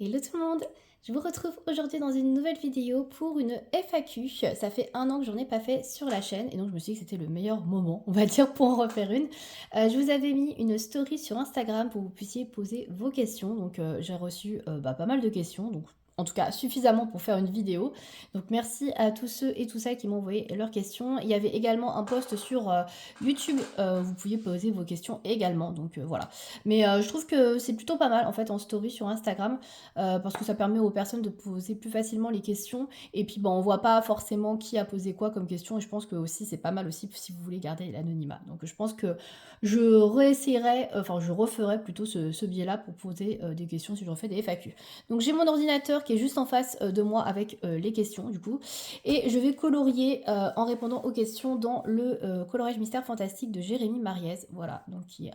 Hello tout le monde! Je vous retrouve aujourd'hui dans une nouvelle vidéo pour une FAQ. Ça fait un an que j'en ai pas fait sur la chaîne et donc je me suis dit que c'était le meilleur moment, on va dire, pour en refaire une. Je vous avais mis une story sur Instagram pour que vous puissiez poser vos questions. Donc j'ai reçu pas mal de questions, donc en tout cas suffisamment pour faire une vidéo. Donc merci à tous ceux et tout ça qui m'ont envoyé leurs questions. Il y avait également un post sur YouTube, vous pouviez poser vos questions également. Donc voilà. Mais je trouve que c'est plutôt pas mal en fait en story sur Instagram parce que ça permet aux personnes de poser plus facilement les questions et puis on voit pas forcément qui a posé quoi comme question et je pense que aussi c'est pas mal aussi si vous voulez garder l'anonymat. Donc je pense que je réessayerai, enfin je referai plutôt ce biais-là pour poser des questions si je refais des FAQ. Donc j'ai mon ordinateur qui est juste en face de moi avec les questions du coup et je vais colorier en répondant aux questions dans le coloriage mystère fantastique de Jérémy Mariez, voilà, donc qui est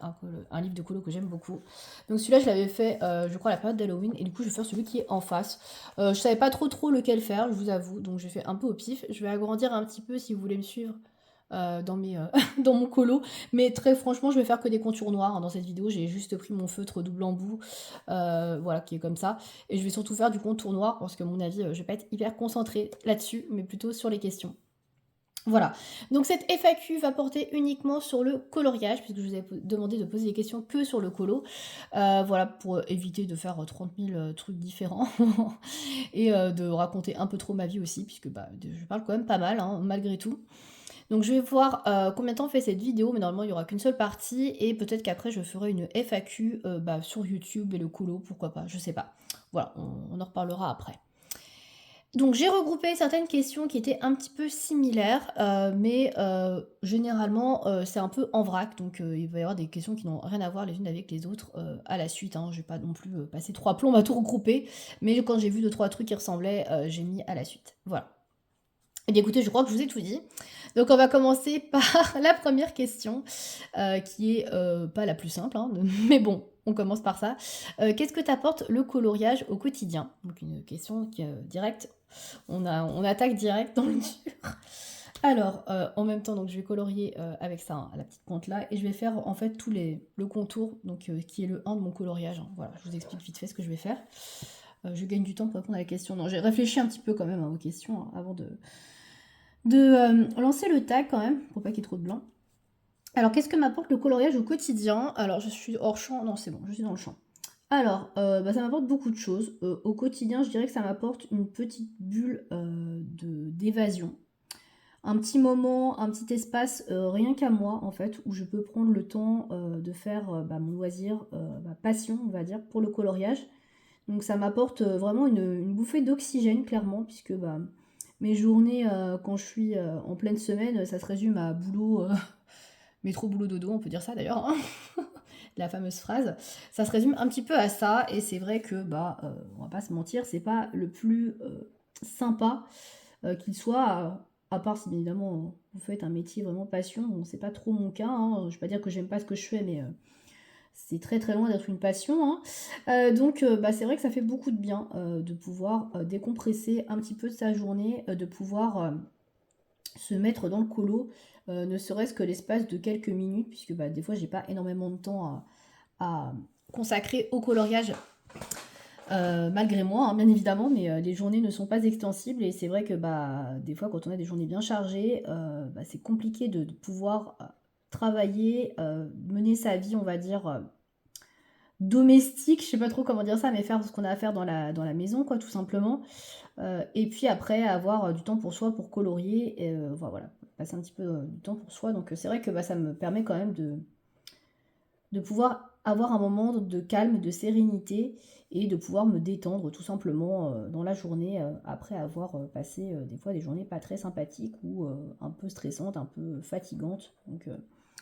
un livre de colo que j'aime beaucoup. Donc celui-là je l'avais fait je crois à la période d'Halloween et du coup je vais faire celui qui est en face. Je savais pas trop lequel faire, je vous avoue, donc j'ai fait un peu au pif. Je vais agrandir un petit peu si vous voulez me suivre dans mes dans mon colo, mais très franchement je vais faire que des contours noirs hein, dans cette vidéo. J'ai juste pris mon feutre double embout voilà, qui est comme ça, et je vais surtout faire du contour noir parce que à mon avis je vais pas être hyper concentrée là-dessus mais plutôt sur les questions. Voilà, donc cette FAQ va porter uniquement sur le coloriage, puisque je vous ai demandé de poser des questions que sur le colo. Voilà, pour éviter de faire 30 000 trucs différents et de raconter un peu trop ma vie aussi, puisque je parle quand même pas mal, hein, malgré tout. Donc je vais voir combien de temps on fait cette vidéo, mais normalement il n'y aura qu'une seule partie, et peut-être qu'après je ferai une FAQ sur YouTube et le colo, pourquoi pas, je sais pas. Voilà, on en reparlera après. Donc j'ai regroupé certaines questions qui étaient un petit peu similaires, mais généralement, c'est un peu en vrac, donc il va y avoir des questions qui n'ont rien à voir les unes avec les autres, à la suite, hein. Je vais pas non plus, passer 3 plombes à tout regrouper, mais quand j'ai vu deux trois trucs qui ressemblaient, j'ai mis à la suite. Voilà. Eh bien écoutez, je crois que je vous ai tout dit. Donc on va commencer par la première question, qui est, pas la plus simple, hein, mais bon, on commence par ça. Qu'est-ce que t'apporte le coloriage au quotidien? Donc une question qui, directe. On attaque direct dans le dur. Alors, en même temps, donc je vais colorier, avec ça, hein, la petite pointe là, et je vais faire en fait le contour, donc qui est le 1 de mon coloriage, hein. Voilà, je vous explique vite fait ce que je vais faire. Je gagne du temps pour répondre à la question. Non, j'ai réfléchi un petit peu quand même hein, aux questions hein, avant de lancer le tag quand même, pour pas qu'il y ait trop de blanc. Alors, qu'est-ce que m'apporte le coloriage au quotidien? Alors, je suis hors champ. Non, c'est bon, je suis dans le champ. Alors, ça m'apporte beaucoup de choses. Au quotidien, je dirais que ça m'apporte une petite bulle d'évasion. Un petit moment, un petit espace, rien qu'à moi, en fait, où je peux prendre le temps de faire mon loisir, ma passion, on va dire, pour le coloriage. Donc ça m'apporte vraiment une bouffée d'oxygène, clairement, puisque mes journées, quand je suis en pleine semaine, ça se résume à boulot, métro, boulot, dodo, on peut dire ça d'ailleurs, hein, la fameuse phrase. Ça se résume un petit peu à ça, et c'est vrai que, on va pas se mentir, c'est pas le plus sympa qu'il soit, à part si bien évidemment vous faites un métier vraiment passion. Bon, c'est pas trop mon cas, hein. Je vais pas dire que j'aime pas ce que je fais, mais c'est très très loin d'être une passion, hein. Donc c'est vrai que ça fait beaucoup de bien de pouvoir décompresser un petit peu de sa journée, de pouvoir se mettre dans le colo, ne serait-ce que l'espace de quelques minutes, puisque des fois j'ai pas énormément de temps à consacrer au coloriage. Malgré moi, hein, bien évidemment, mais les journées ne sont pas extensibles et c'est vrai que des fois, quand on a des journées bien chargées, c'est compliqué de pouvoir travailler, mener sa vie, on va dire, domestique, je sais pas trop comment dire ça, mais faire ce qu'on a à faire dans la maison, quoi, tout simplement. Et puis après, avoir du temps pour soi, pour colorier, et voilà, passer un petit peu du temps pour soi. Donc c'est vrai que ça me permet quand même de pouvoir avoir un moment de calme, de sérénité et de pouvoir me détendre tout simplement dans la journée après avoir passé des fois des journées pas très sympathiques ou un peu stressantes, un peu fatigantes. Donc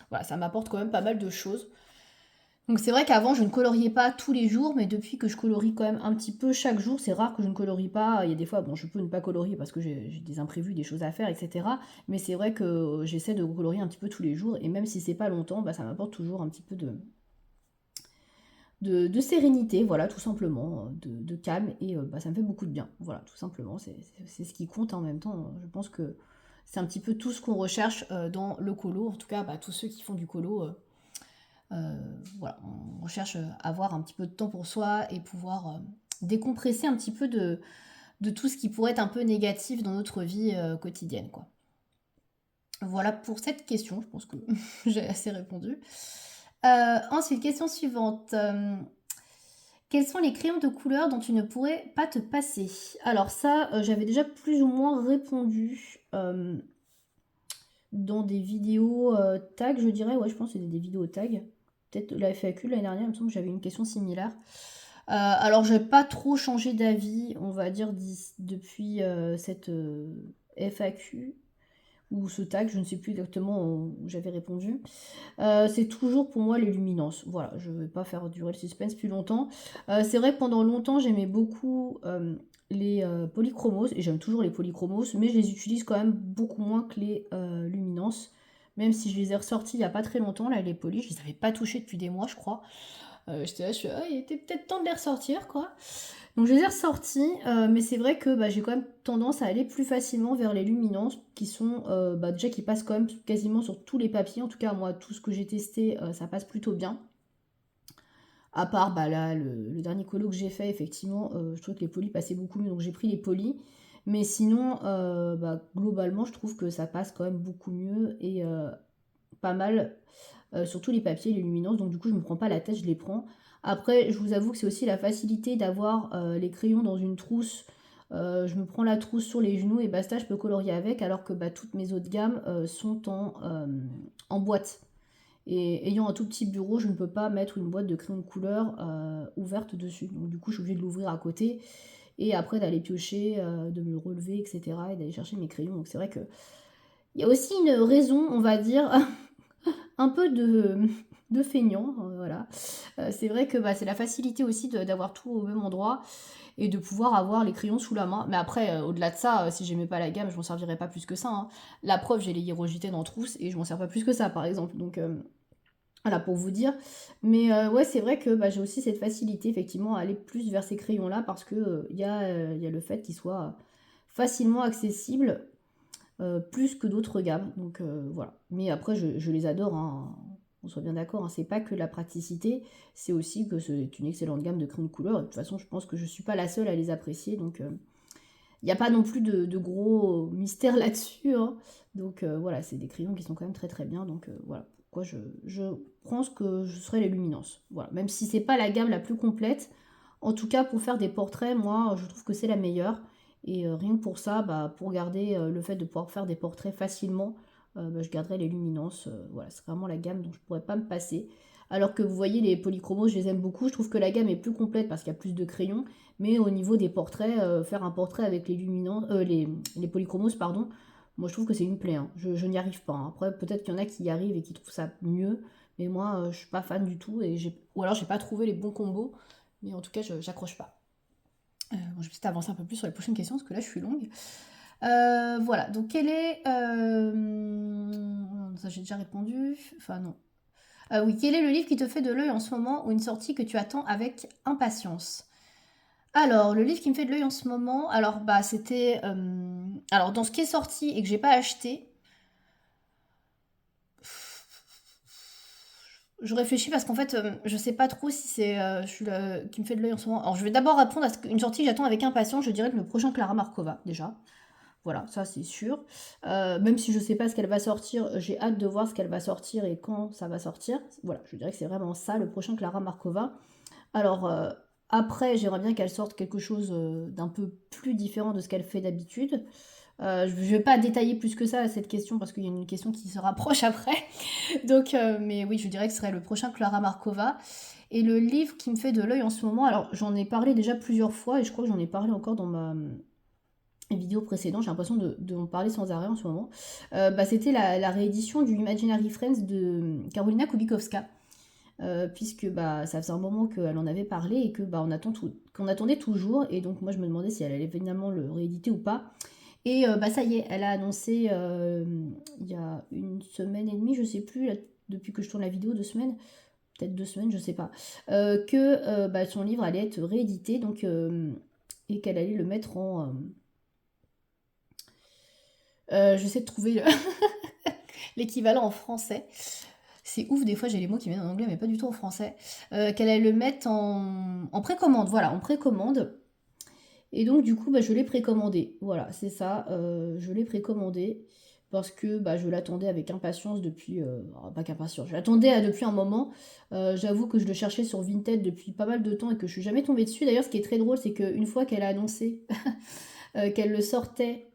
voilà, ça m'apporte quand même pas mal de choses. Donc c'est vrai qu'avant je ne coloriais pas tous les jours, mais depuis que je colorie quand même un petit peu chaque jour, c'est rare que je ne colorie pas. Il y a des fois, bon, je peux ne pas colorier parce que j'ai des imprévus, des choses à faire, etc. Mais c'est vrai que j'essaie de colorier un petit peu tous les jours, et même si c'est pas longtemps, ça m'apporte toujours un petit peu de sérénité, voilà, tout simplement, de calme, et ça me fait beaucoup de bien, voilà, tout simplement, c'est ce qui compte en même temps. Je pense que c'est un petit peu tout ce qu'on recherche dans le colo, en tout cas, tous ceux qui font du colo, voilà, on recherche à avoir un petit peu de temps pour soi et pouvoir décompresser un petit peu de tout ce qui pourrait être un peu négatif dans notre vie quotidienne, quoi. Voilà pour cette question, je pense que j'ai assez répondu. Ensuite, question suivante. Quels sont les crayons de couleur dont tu ne pourrais pas te passer? Alors ça, j'avais déjà plus ou moins répondu dans des vidéos tag, je dirais. Ouais, je pense que c'était des vidéos tag. Peut-être la FAQ l'année dernière, il me semble que j'avais une question similaire. Alors, je n'ai pas trop changé d'avis, on va dire, depuis cette FAQ ou ce tag, je ne sais plus exactement où j'avais répondu. C'est toujours pour moi les luminances. Voilà, je ne vais pas faire durer le suspense plus longtemps. C'est vrai que pendant longtemps, j'aimais beaucoup les polychromos, et j'aime toujours les polychromos, mais je les utilise quand même beaucoup moins que les luminances. Même si je les ai ressortis il n'y a pas très longtemps, là, les polis, je les avais pas touchés depuis des mois, je crois. J'étais là, ah, il était peut-être temps de les ressortir, quoi. Donc je les ai ressortis, mais c'est vrai que bah, j'ai quand même tendance à aller plus facilement vers les luminances, qui sont bah, déjà qui passent quand même quasiment sur tous les papiers. En tout cas, moi, tout ce que j'ai testé, ça passe plutôt bien. À part bah, là, le dernier colo que j'ai fait, effectivement, je trouve que les polis passaient beaucoup mieux, donc j'ai pris les polis. Mais sinon, bah, globalement, je trouve que ça passe quand même beaucoup mieux et pas mal sur tous les papiers, les luminances. Donc du coup, je me prends pas la tête, je les prends. Après, je vous avoue que c'est aussi la facilité d'avoir les crayons dans une trousse. Je me prends la trousse sur les genoux et basta, je peux colorier avec, alors que bah, toutes mes autres gammes sont en boîte. Et ayant un tout petit bureau, je ne peux pas mettre une boîte de crayons de couleur ouverte dessus. Donc du coup, je suis obligée de l'ouvrir à côté et après d'aller piocher, de me relever, etc. et d'aller chercher mes crayons. Donc c'est vrai que il y a aussi une raison, on va dire, un peu de feignant, voilà. C'est vrai que bah, c'est la facilité aussi d'avoir tout au même endroit et de pouvoir avoir les crayons sous la main. Mais après, au-delà de ça, si j'aimais pas la gamme, je m'en servirais pas plus que ça, hein. La preuve, j'ai les hiérogité dans trousse et je m'en sers pas plus que ça, par exemple. Donc voilà, pour vous dire. Mais ouais, c'est vrai que bah, j'ai aussi cette facilité, effectivement, à aller plus vers ces crayons-là parce que y a le fait qu'ils soient facilement accessibles plus que d'autres gammes. Donc voilà. Mais après, je les adore, hein. On soit bien d'accord, hein. C'est pas que la praticité, c'est aussi que c'est une excellente gamme de crayons de couleur. Et de toute façon, je pense que je suis pas la seule à les apprécier. Donc il n'y a pas non plus de gros mystères là-dessus, hein. Donc voilà, c'est des crayons qui sont quand même très très bien. Donc voilà, pourquoi je pense que je serai les luminances. Voilà, même si c'est pas la gamme la plus complète. En tout cas, pour faire des portraits, moi, je trouve que c'est la meilleure. Et rien que pour ça, bah, pour garder le fait de pouvoir faire des portraits facilement, bah, je garderai les luminances. Voilà, c'est vraiment la gamme dont je ne pourrais pas me passer. Alors que vous voyez, les polychromos, je les aime beaucoup. Je trouve que la gamme est plus complète parce qu'il y a plus de crayons. Mais au niveau des portraits, faire un portrait avec les luminances, les polychromos, pardon, moi je trouve que c'est une plaie, hein. Je n'y arrive pas, hein. Après, peut-être qu'il y en a qui y arrivent et qui trouvent ça mieux. Mais moi, je suis pas fan du tout. Ou alors, j'ai pas trouvé les bons combos. Mais en tout cas, j'accroche pas. Bon, je vais peut-être avancer un peu plus sur les prochaines questions parce que là, je suis longue. Voilà, donc quel est... ça, j'ai déjà répondu. Enfin, non. Oui, quel est le livre qui te fait de l'œil en ce moment ou une sortie que tu attends avec impatience? Alors, le livre qui me fait de l'œil en ce moment, alors bah c'était... alors, dans ce qui est sorti et que j'ai pas acheté, je réfléchis parce qu'en fait, je sais pas trop si c'est qui me fait de l'œil en ce moment. Alors, je vais d'abord répondre à une sortie que j'attends avec impatience. Je dirais que le prochain Clara Markova, déjà. Voilà, ça c'est sûr. Même si je sais pas ce qu'elle va sortir, j'ai hâte de voir ce qu'elle va sortir et quand ça va sortir. Voilà, je dirais que c'est vraiment ça, le prochain Clara Markova. Alors, après, j'aimerais bien qu'elle sorte quelque chose d'un peu plus différent de ce qu'elle fait d'habitude. Je ne vais pas détailler plus que ça à cette question parce qu'il y a une question qui se rapproche après. Donc, mais oui, je dirais que ce serait le prochain Clara Markova. Et le livre qui me fait de l'œil en ce moment, alors j'en ai parlé déjà plusieurs fois et je crois que j'en ai parlé encore dans ma vidéo précédente, j'ai l'impression de en parler sans arrêt en ce moment. Bah, c'était la réédition du Imaginary Friends de Karolina Kubikowska. Puisque bah, ça faisait un moment qu'elle en avait parlé et que bah, qu'on attendait toujours. Et donc moi je me demandais si elle allait évidemment le rééditer ou pas. Et bah, ça y est, elle a annoncé il y a une semaine et demie, je sais plus, là, depuis que je tourne la vidéo, 2 semaines, peut-être 2 semaines, je sais pas, que bah, son livre allait être réédité donc, et qu'elle allait le mettre en... j'essaie de trouver l'équivalent en français. C'est ouf, des fois j'ai les mots qui viennent en anglais mais pas du tout en français. Qu'elle allait le mettre en précommande, voilà, en précommande. Et donc du coup, bah, je l'ai précommandé. Voilà, c'est ça, je l'ai précommandé parce que bah, je l'attendais avec impatience depuis... pas qu'impatience, je l'attendais depuis un moment. J'avoue que je le cherchais sur Vinted depuis pas mal de temps et que je suis jamais tombée dessus. D'ailleurs, ce qui est très drôle, c'est qu'une fois qu'elle a annoncé qu'elle le sortait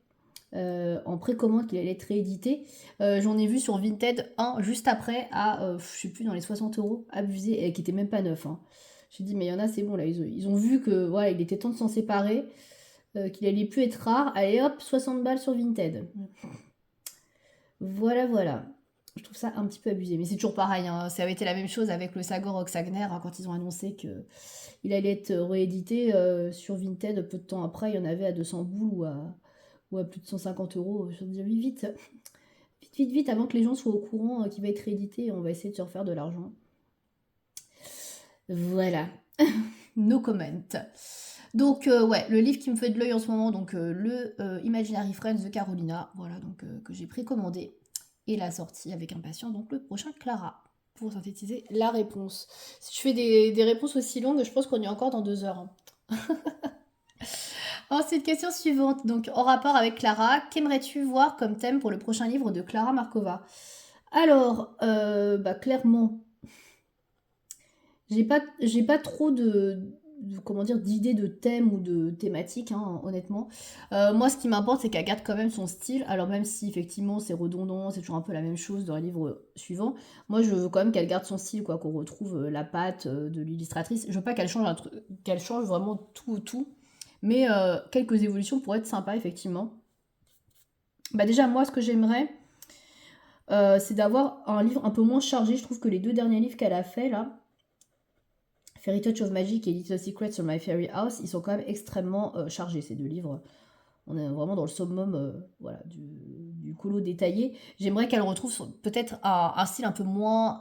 en précommande, qu'il allait être réédité, j'en ai vu sur Vinted un juste après à, je sais plus, dans les 60 euros, abusé, et qui était même pas neuf, hein. J'ai dit, mais il y en a, c'est bon, là, ils ont vu que voilà, il était temps de s'en séparer, qu'il allait plus être rare. Allez hop, 60 balles sur Vinted. Voilà, voilà. Je trouve ça un petit peu abusé. Mais c'est toujours pareil, hein. Ça avait été la même chose avec le Sagor Oxagner, hein, quand ils ont annoncé qu'il allait être réédité sur Vinted. Peu de temps après, il y en avait à 200 boules ou à plus de 150 euros. Je me dis, oui, vite, vite, vite, vite, avant que les gens soient au courant qu'il va être réédité, on va essayer de se refaire de l'argent. Voilà. No comment. Donc, ouais, le livre qui me fait de l'œil en ce moment, donc le Imaginary Friends de Carolina, voilà, donc que j'ai précommandé, et la sortie avec impatience, donc le prochain Clara, pour synthétiser la réponse. Si je fais des réponses aussi longues, je pense qu'on y est encore dans 2 heures, hein. Ensuite, question suivante, donc en rapport avec Clara, qu'aimerais-tu voir comme thème pour le prochain livre de Clara Markova? Alors, bah, clairement, j'ai pas trop comment dire, d'idées de thèmes ou de thématiques, hein, honnêtement. Moi, ce qui m'importe, c'est qu'elle garde quand même son style. Alors, même si effectivement c'est redondant, c'est toujours un peu la même chose dans les livres suivants, moi je veux quand même qu'elle garde son style, quoi, qu'on retrouve la patte de l'illustratrice. Je veux pas qu'elle change un truc, qu'elle change vraiment tout, tout. Mais quelques évolutions pourraient être sympas, effectivement. Bah, déjà, moi, ce que j'aimerais, c'est d'avoir un livre un peu moins chargé. Je trouve que les 2 derniers livres qu'elle a fait là, Fairy Touch of Magic et Little Secrets of My Fairy House, ils sont quand même extrêmement chargés, ces 2 livres. On est vraiment dans le summum voilà, du colo détaillé. J'aimerais qu'elle retrouve peut-être un style un peu moins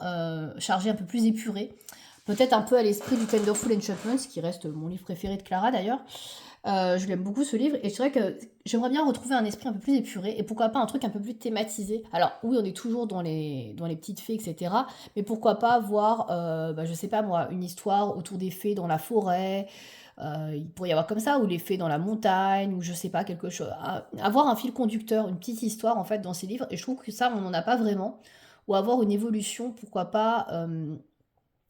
chargé, un peu plus épuré. Peut-être un peu à l'esprit du Tenderful Enchantment, qui reste mon livre préféré de Clara d'ailleurs. Je l'aime beaucoup ce livre et c'est vrai que j'aimerais bien retrouver un esprit un peu plus épuré et pourquoi pas un truc un peu plus thématisé. Alors oui, on est toujours dans les petites fées, etc. Mais pourquoi pas voir, bah, je sais pas moi, une histoire autour des fées dans la forêt. Il pourrait y avoir comme ça, ou les fées dans la montagne, ou je sais pas, quelque chose. Avoir un fil conducteur, une petite histoire en fait dans ces livres. Et je trouve que ça, on n'en a pas vraiment. Ou avoir une évolution, pourquoi pas.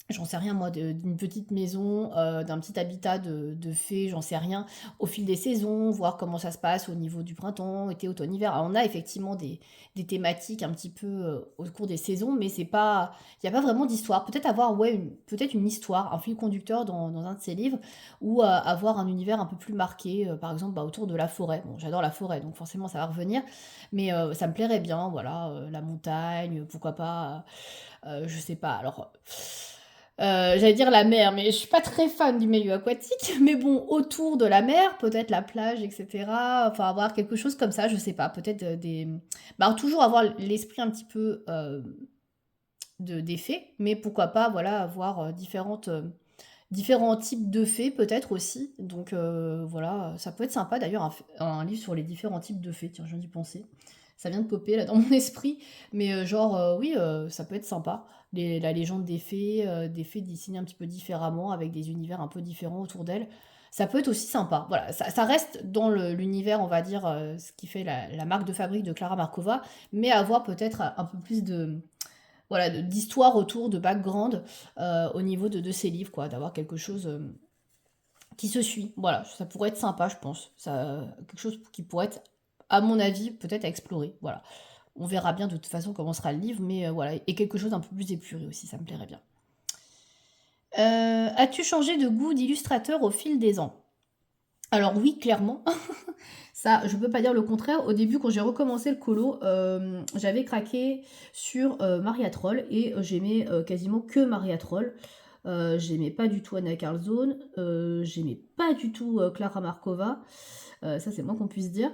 J'en sais rien moi, d'une petite maison, d'un petit habitat de fées, j'en sais rien, au fil des saisons, voir comment ça se passe au niveau du printemps, été, automne, hiver. Alors on a effectivement des thématiques un petit peu au cours des saisons, mais c'est pas, il n'y a pas vraiment d'histoire. Peut-être avoir ouais, peut-être une histoire, un fil conducteur dans un de ces livres, ou avoir un univers un peu plus marqué, par exemple bah, autour de la forêt. Bon, j'adore la forêt, donc forcément ça va revenir, mais ça me plairait bien, voilà, la montagne, pourquoi pas, je sais pas. Alors. J'allais dire la mer, mais je suis pas très fan du milieu aquatique. Mais bon, autour de la mer, peut-être la plage, etc. Enfin, avoir quelque chose comme ça, je sais pas. Peut-être des. Bah, toujours avoir l'esprit un petit peu des fées, mais pourquoi pas, voilà, avoir différents types de fées, peut-être aussi. Donc voilà, ça peut être sympa d'ailleurs, un livre sur les différents types de fées. Tiens, je viens d'y penser. Ça vient de popper là dans mon esprit. Mais genre, oui, ça peut être sympa. La légende des fées dessinées un petit peu différemment, avec des univers un peu différents autour d'elles. Ça peut être aussi sympa. Voilà, ça reste dans l'univers, on va dire, ce qui fait la marque de fabrique de Clara Markova, mais avoir peut-être un peu plus voilà, d'histoire autour, de background au niveau de ces livres, quoi, d'avoir quelque chose qui se suit. Voilà, ça pourrait être sympa, je pense. Quelque chose qui pourrait être, à mon avis, peut-être à explorer. Voilà. On verra bien de toute façon comment sera le livre, mais voilà, et quelque chose d'un peu plus épuré aussi, ça me plairait bien. As-tu changé de goût d'illustrateur au fil des ans? Alors oui, clairement. Ça, je peux pas dire le contraire. Au début, quand j'ai recommencé le colo, j'avais craqué sur Maria Troll et j'aimais quasiment que Maria Troll. J'aimais pas du tout Anna Karlzone, j'aimais pas du tout Clara Markova. Ça, c'est moins qu'on puisse dire.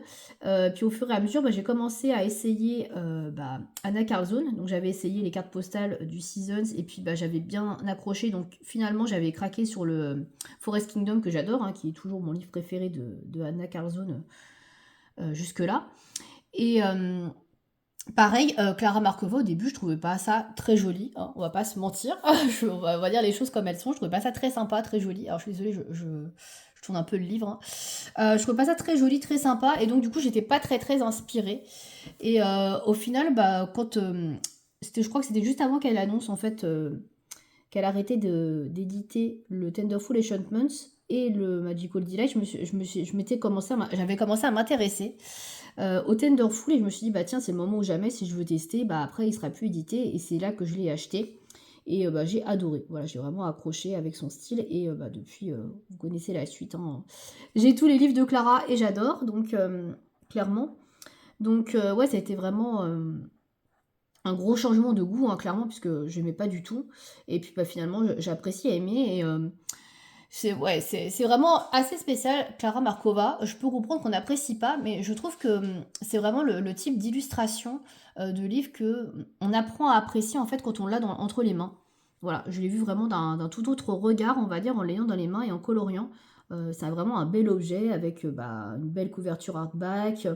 Puis au fur et à mesure, bah, j'ai commencé à essayer bah, Anna Karlzone. Donc j'avais essayé les cartes postales du Seasons et puis bah, j'avais bien accroché. Donc finalement, j'avais craqué sur le Forest Kingdom que j'adore, hein, qui est toujours mon livre préféré de Anna Karlzone jusque-là. Et Pareil, Clara Markova, au début, je trouvais pas ça très joli, hein, on va pas se mentir. On va dire les choses comme elles sont. Je trouvais pas ça très sympa, très joli. Alors je suis désolée, je tourne un peu le livre, hein. Je trouvais pas ça très joli, très sympa et donc du coup, j'étais pas très, très inspirée et au final, bah, quand, je crois que c'était juste avant qu'elle annonce en fait, qu'elle arrêtait d'éditer le Tenderful Enchantments et le Magical Delight, j'avais commencé à m'intéresser au Tenderful et je me suis dit, bah tiens, c'est le moment ou jamais, si je veux tester, bah après il sera plus édité et c'est là que je l'ai acheté. Et bah, j'ai adoré, voilà, j'ai vraiment accroché avec son style et bah, depuis, vous connaissez la suite, hein. J'ai tous les livres de Clara et j'adore, donc clairement. Donc ouais, ça a été vraiment un gros changement de goût, hein, clairement, puisque je n'aimais pas du tout. Et puis bah, finalement, j'apprécie aimer et c'est ouais, c'est vraiment assez spécial, Clara Markova. Je peux comprendre qu'on n'apprécie pas, mais je trouve que c'est vraiment le type d'illustration de livre que on apprend à apprécier en fait quand on l'a entre les mains. Voilà, je l'ai vu vraiment d'un tout autre regard, on va dire, en l'ayant dans les mains et en coloriant. C'est vraiment un bel objet avec bah, une belle couverture hardback,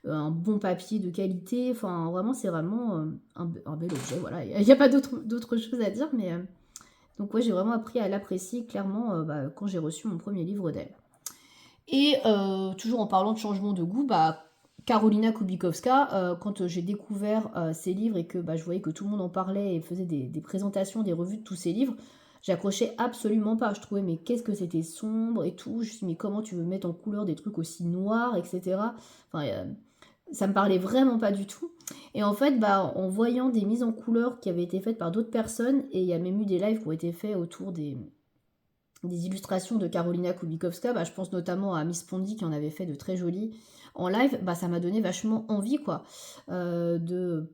un bon papier de qualité. Enfin, vraiment, c'est vraiment un bel objet. Voilà, il n'y a pas d'autre chose à dire, mais donc ouais, j'ai vraiment appris à l'apprécier clairement bah, quand j'ai reçu mon premier livre d'elle. Et toujours en parlant de changement de goût, bah, Karolina Kubikowska, quand j'ai découvert ses livres et que bah, je voyais que tout le monde en parlait et faisait des présentations, des revues de tous ses livres, j'accrochais absolument pas. Je trouvais mais qu'est-ce que c'était sombre et tout. Je me suis dit mais comment tu veux mettre en couleur des trucs aussi noirs, etc. Enfin, ça me parlait vraiment pas du tout. Et en fait, bah, en voyant des mises en couleur qui avaient été faites par d'autres personnes, et il y a même eu des lives qui ont été faits autour des illustrations de Karolina Kubikowska, bah, je pense notamment à Miss Pondy qui en avait fait de très jolies en live, bah, ça m'a donné vachement envie quoi, de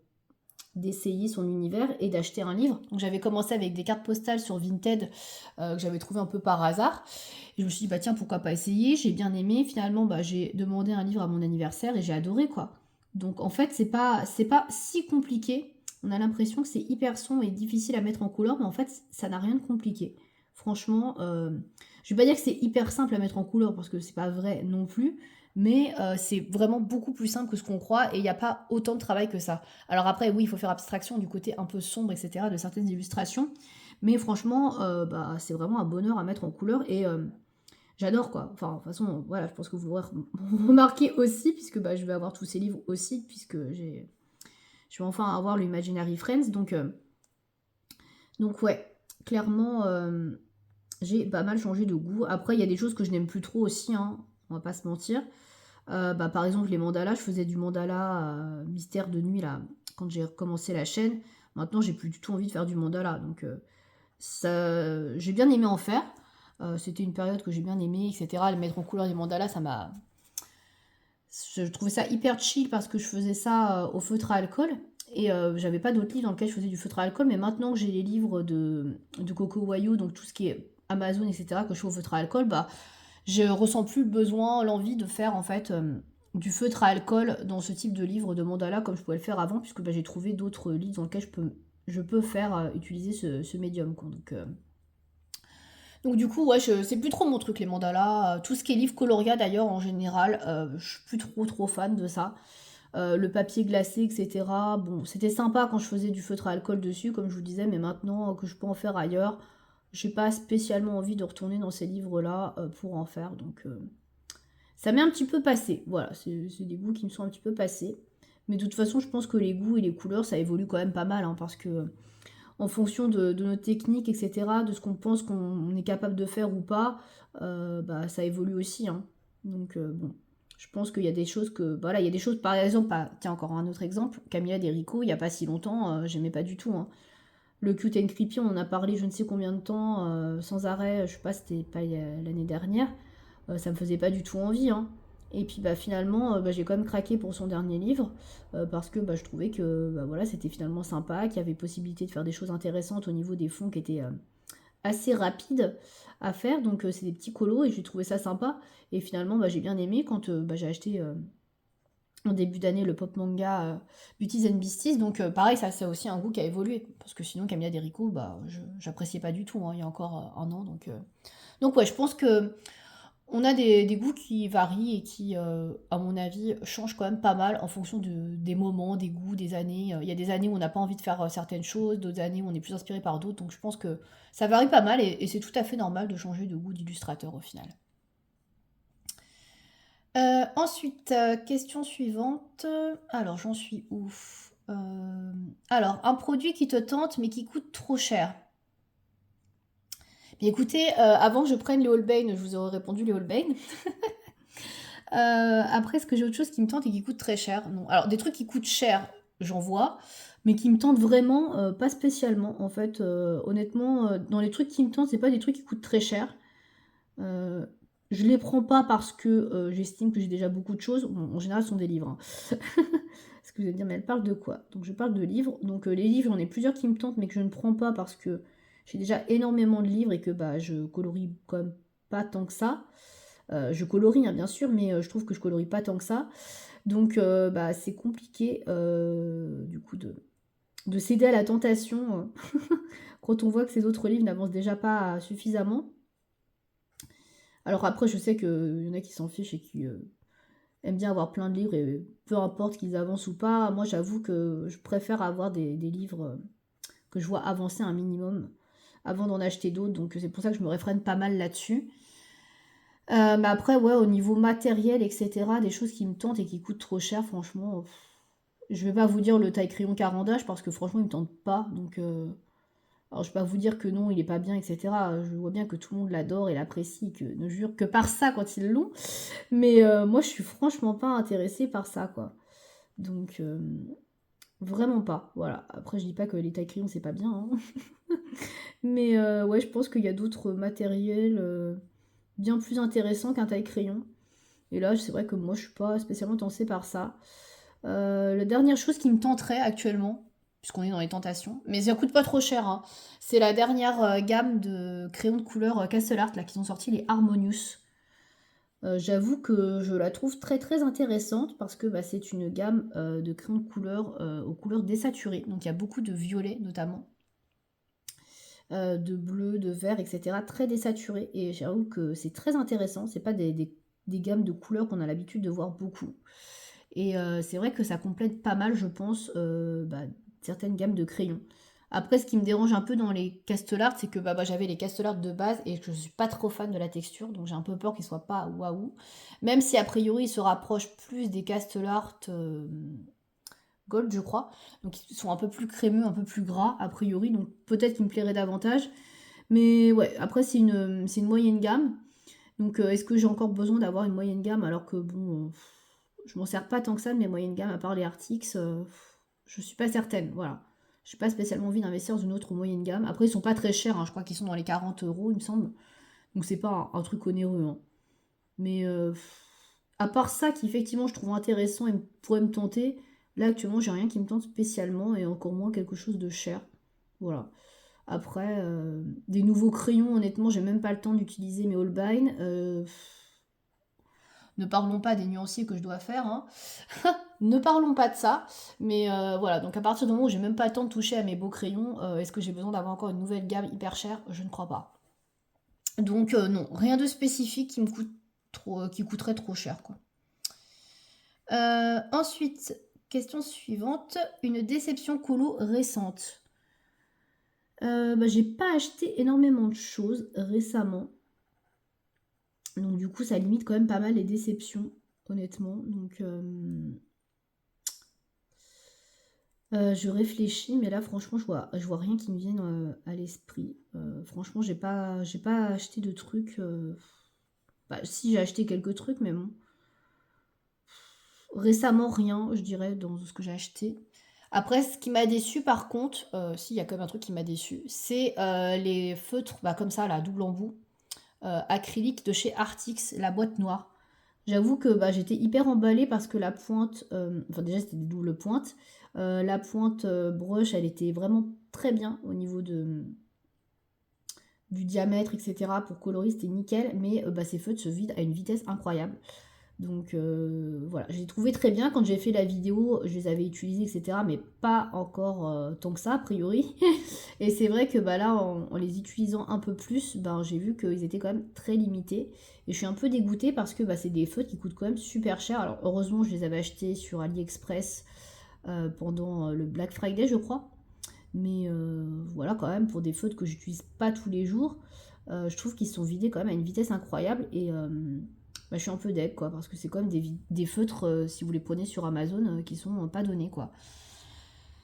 d'essayer son univers et d'acheter un livre. Donc j'avais commencé avec des cartes postales sur Vinted que j'avais trouvé un peu par hasard. Et je me suis dit, bah tiens, pourquoi pas essayer. J'ai bien aimé. Finalement, bah, j'ai demandé un livre à mon anniversaire et j'ai adoré quoi. Donc en fait, c'est pas si compliqué. On a l'impression que c'est hyper sombre et difficile à mettre en couleur, mais en fait, ça n'a rien de compliqué. Franchement, je vais pas dire que c'est hyper simple à mettre en couleur parce que c'est pas vrai non plus, mais c'est vraiment beaucoup plus simple que ce qu'on croit et il n'y a pas autant de travail que ça. Alors après, oui, il faut faire abstraction du côté un peu sombre, etc., de certaines illustrations, mais franchement, bah, c'est vraiment un bonheur à mettre en couleur et j'adore quoi. Enfin, de toute façon, voilà, je pense que vous l'aurez remarqué aussi, puisque bah, je vais avoir tous ces livres aussi, puisque je vais enfin avoir l'Imaginary Friends, donc ouais, clairement, j'ai pas mal changé de goût. Après, il y a des choses que je n'aime plus trop aussi, hein, on va pas se mentir. Bah, par exemple, les mandalas, je faisais du mandala mystère de nuit là, quand j'ai recommencé la chaîne. Maintenant, j'ai plus du tout envie de faire du mandala. Donc, j'ai bien aimé en faire. C'était une période que j'ai bien aimé, etc. Le mettre en couleur des mandalas, je trouvais ça hyper chill parce que je faisais ça au feutre à alcool. Et j'avais pas d'autres livres dans lesquels je faisais du feutre à alcool. Mais maintenant que j'ai les livres de Coco Wayou, donc tout ce qui est Amazon, etc., que je fais au feutre à alcool, bah, je ressens plus le besoin, l'envie de faire en fait du feutre à alcool dans ce type de livre de mandala comme je pouvais le faire avant, puisque bah, j'ai trouvé d'autres livres dans lesquels je peux faire utiliser ce médium, quoi. Donc du coup, ouais, c'est plus trop mon truc les mandalas. Tout ce qui est livre coloria d'ailleurs en général, je suis plus trop fan de ça. Le papier glacé, etc. Bon, c'était sympa quand je faisais du feutre à alcool dessus, comme je vous disais, mais maintenant que je peux en faire ailleurs, j'ai pas spécialement envie de retourner dans ces livres-là pour en faire. Donc ça m'est un petit peu passé. Voilà, c'est des goûts qui me sont un petit peu passés. Mais de toute façon, je pense que les goûts et les couleurs, ça évolue quand même pas mal, hein, parce que en fonction de nos techniques, etc., de ce qu'on pense qu'on est capable de faire ou pas, bah, ça évolue aussi, hein. Donc bon, je pense qu'il y a des choses que... Voilà, il y a des choses, par exemple, tiens, encore un autre exemple, Camilla Desrico, il n'y a pas si longtemps, j'aimais pas du tout, hein. Le Cute and Creepy, on en a parlé je ne sais combien de temps, sans arrêt, je sais pas, c'était pas l'année dernière, ça me faisait pas du tout envie, hein. Et puis bah, finalement, bah, j'ai quand même craqué pour son dernier livre, parce que bah, je trouvais que bah, voilà, c'était finalement sympa, qu'il y avait possibilité de faire des choses intéressantes au niveau des fonds qui étaient assez rapides à faire. Donc c'est des petits colos et j'ai trouvé ça sympa. Et finalement, bah, j'ai bien aimé quand bah, j'ai acheté en début d'année le pop manga Beauties and Beasties. Donc pareil, ça c'est aussi un goût qui a évolué. Parce que sinon, Camilla Desrico, bah, j'appréciais pas du tout, hein, il y a encore un an. Donc ouais, je pense que On a des goûts qui varient et qui, à mon avis, changent quand même pas mal en fonction des moments, des goûts, des années. Il y a des années où on n'a pas envie de faire certaines choses, d'autres années où on est plus inspiré par d'autres. Donc je pense que ça varie pas mal et c'est tout à fait normal de changer de goût d'illustrateur au final. Ensuite, question suivante. Alors, j'en suis où? Alors, un produit qui te tente mais qui coûte trop cher. Bien écoutez, avant que je prenne les Holbein, je vous aurais répondu les Holbein. Après, est-ce que j'ai autre chose qui me tente et qui coûte très cher? Non. Alors, des trucs qui coûtent cher, j'en vois, mais qui me tentent vraiment, pas spécialement. En fait, honnêtement, dans les trucs qui me tentent, c'est pas des trucs qui coûtent très cher. Euh, je les prends pas parce que j'estime que j'ai déjà beaucoup de choses. Bon, en général, ce sont des livres, hein. Parce que vous allez me dire, mais elle parle de quoi? Donc, je parle de livres. Donc, les livres, j'en ai plusieurs qui me tentent, mais que je ne prends pas parce que j'ai déjà énormément de livres et que bah, je colorie quand même pas tant que ça. Je colorie, hein, bien sûr, mais je trouve que je colorie pas tant que ça. Donc, bah, c'est compliqué, du coup, de céder à la tentation quand on voit que ces autres livres n'avancent déjà pas suffisamment. Alors après, je sais qu'il y en a qui s'en fichent et qui aiment bien avoir plein de livres et peu importe qu'ils avancent ou pas. Moi, j'avoue que je préfère avoir des livres que je vois avancer un minimum avant d'en acheter d'autres. Donc c'est pour ça que je me réfrène pas mal là-dessus. Mais après, ouais, au niveau matériel, etc., des choses qui me tentent et qui coûtent trop cher, franchement, je vais pas vous dire le taille crayon carandage parce que franchement, il me tente pas. Donc, alors je vais pas vous dire que non, il est pas bien, etc. Je vois bien que tout le monde l'adore et l'apprécie, que ne jure que par ça quand ils l'ont. Mais moi, je suis franchement pas intéressée par ça, quoi. Donc, vraiment pas. Voilà. Après, je dis pas que les tailles crayons, c'est pas bien, hein. Mais ouais, je pense qu'il y a d'autres matériels bien plus intéressants qu'un taille crayon. Et là, c'est vrai que moi, je suis pas spécialement tentée par ça. La dernière chose qui me tenterait actuellement, puisqu'on est dans les tentations, mais ça coûte pas trop cher, hein, c'est la dernière gamme de crayons de couleur Castle Art, là, qui sont sortis, les Harmonious. J'avoue que je la trouve très très intéressante parce que bah, c'est une gamme de crayons de couleur aux couleurs désaturées. Donc il y a beaucoup de violet notamment, de bleu, de vert, etc. Très désaturé. Et j'avoue que c'est très intéressant. C'est pas des gammes de couleurs qu'on a l'habitude de voir beaucoup. Et c'est vrai que ça complète pas mal, je pense, bah, certaines gammes de crayons. Après, ce qui me dérange un peu dans les Castellart, c'est que bah, j'avais les Castellart de base et que je suis pas trop fan de la texture, donc j'ai un peu peur qu'ils soient pas waouh. Même si a priori ils se rapprochent plus des Castellart Gold, je crois. Donc ils sont un peu plus crémeux, un peu plus gras, a priori, donc peut-être qu'ils me plairaient davantage. Mais ouais, après c'est une moyenne gamme. Donc est-ce que j'ai encore besoin d'avoir une moyenne gamme alors que bon, je m'en sers pas tant que ça de mes moyennes gammes, à part les Artix, je suis pas certaine, voilà. J'ai pas spécialement envie d'investir dans une autre moyenne gamme. Après, ils sont pas très chers, hein, je crois qu'ils sont dans les 40 euros, il me semble. Donc c'est pas un truc onéreux, hein. Mais à part ça, qui effectivement je trouve intéressant et pourrait me tenter, là actuellement j'ai rien qui me tente spécialement et encore moins quelque chose de cher. Voilà. Après, des nouveaux crayons, honnêtement, j'ai même pas le temps d'utiliser mes Holbein. Ne parlons pas des nuanciers que je dois faire, hein. Ne parlons pas de ça. Mais voilà, donc à partir du moment où j'ai même pas le temps de toucher à mes beaux crayons, est-ce que j'ai besoin d'avoir encore une nouvelle gamme hyper chère? Je ne crois pas. Donc non, rien de spécifique qui me coûte trop, qui coûterait trop cher, quoi. Ensuite, question suivante, une déception colo récente. Bah, j'ai pas acheté énormément de choses récemment. Donc du coup, ça limite quand même pas mal les déceptions, honnêtement. Donc je réfléchis, mais là franchement, je vois rien qui me vienne à l'esprit. Franchement, j'ai pas acheté de trucs. Bah, si j'ai acheté quelques trucs, mais bon. Récemment, rien, je dirais, dans ce que j'ai acheté. Après, ce qui m'a déçu, par contre, si, il y a quand même un truc qui m'a déçu, c'est les feutres, bah, comme ça, là, double embout, acrylique de chez Artix, la boîte noire. J'avoue que bah, j'étais hyper emballée parce que la pointe, enfin déjà c'était des doubles pointes, la pointe brush elle était vraiment très bien au niveau du diamètre etc. Pour colorer c'était nickel, mais bah, ces feutres se vident à une vitesse incroyable. Donc voilà, j'ai trouvé très bien. Quand j'ai fait la vidéo, je les avais utilisés, etc. Mais pas encore tant que ça, a priori. Et c'est vrai que bah, là, en les utilisant un peu plus, ben, j'ai vu qu'ils étaient quand même très limités. Et je suis un peu dégoûtée parce que bah, c'est des feutres qui coûtent quand même super cher. Alors heureusement, je les avais achetés sur AliExpress pendant le Black Friday, je crois. Mais voilà, quand même, pour des feutres que j'utilise pas tous les jours, je trouve qu'ils sont vidés quand même à une vitesse incroyable. Et bah, je suis un peu deg, quoi, parce que c'est quand même des feutres, si vous les prenez sur Amazon, qui sont pas donnés, quoi.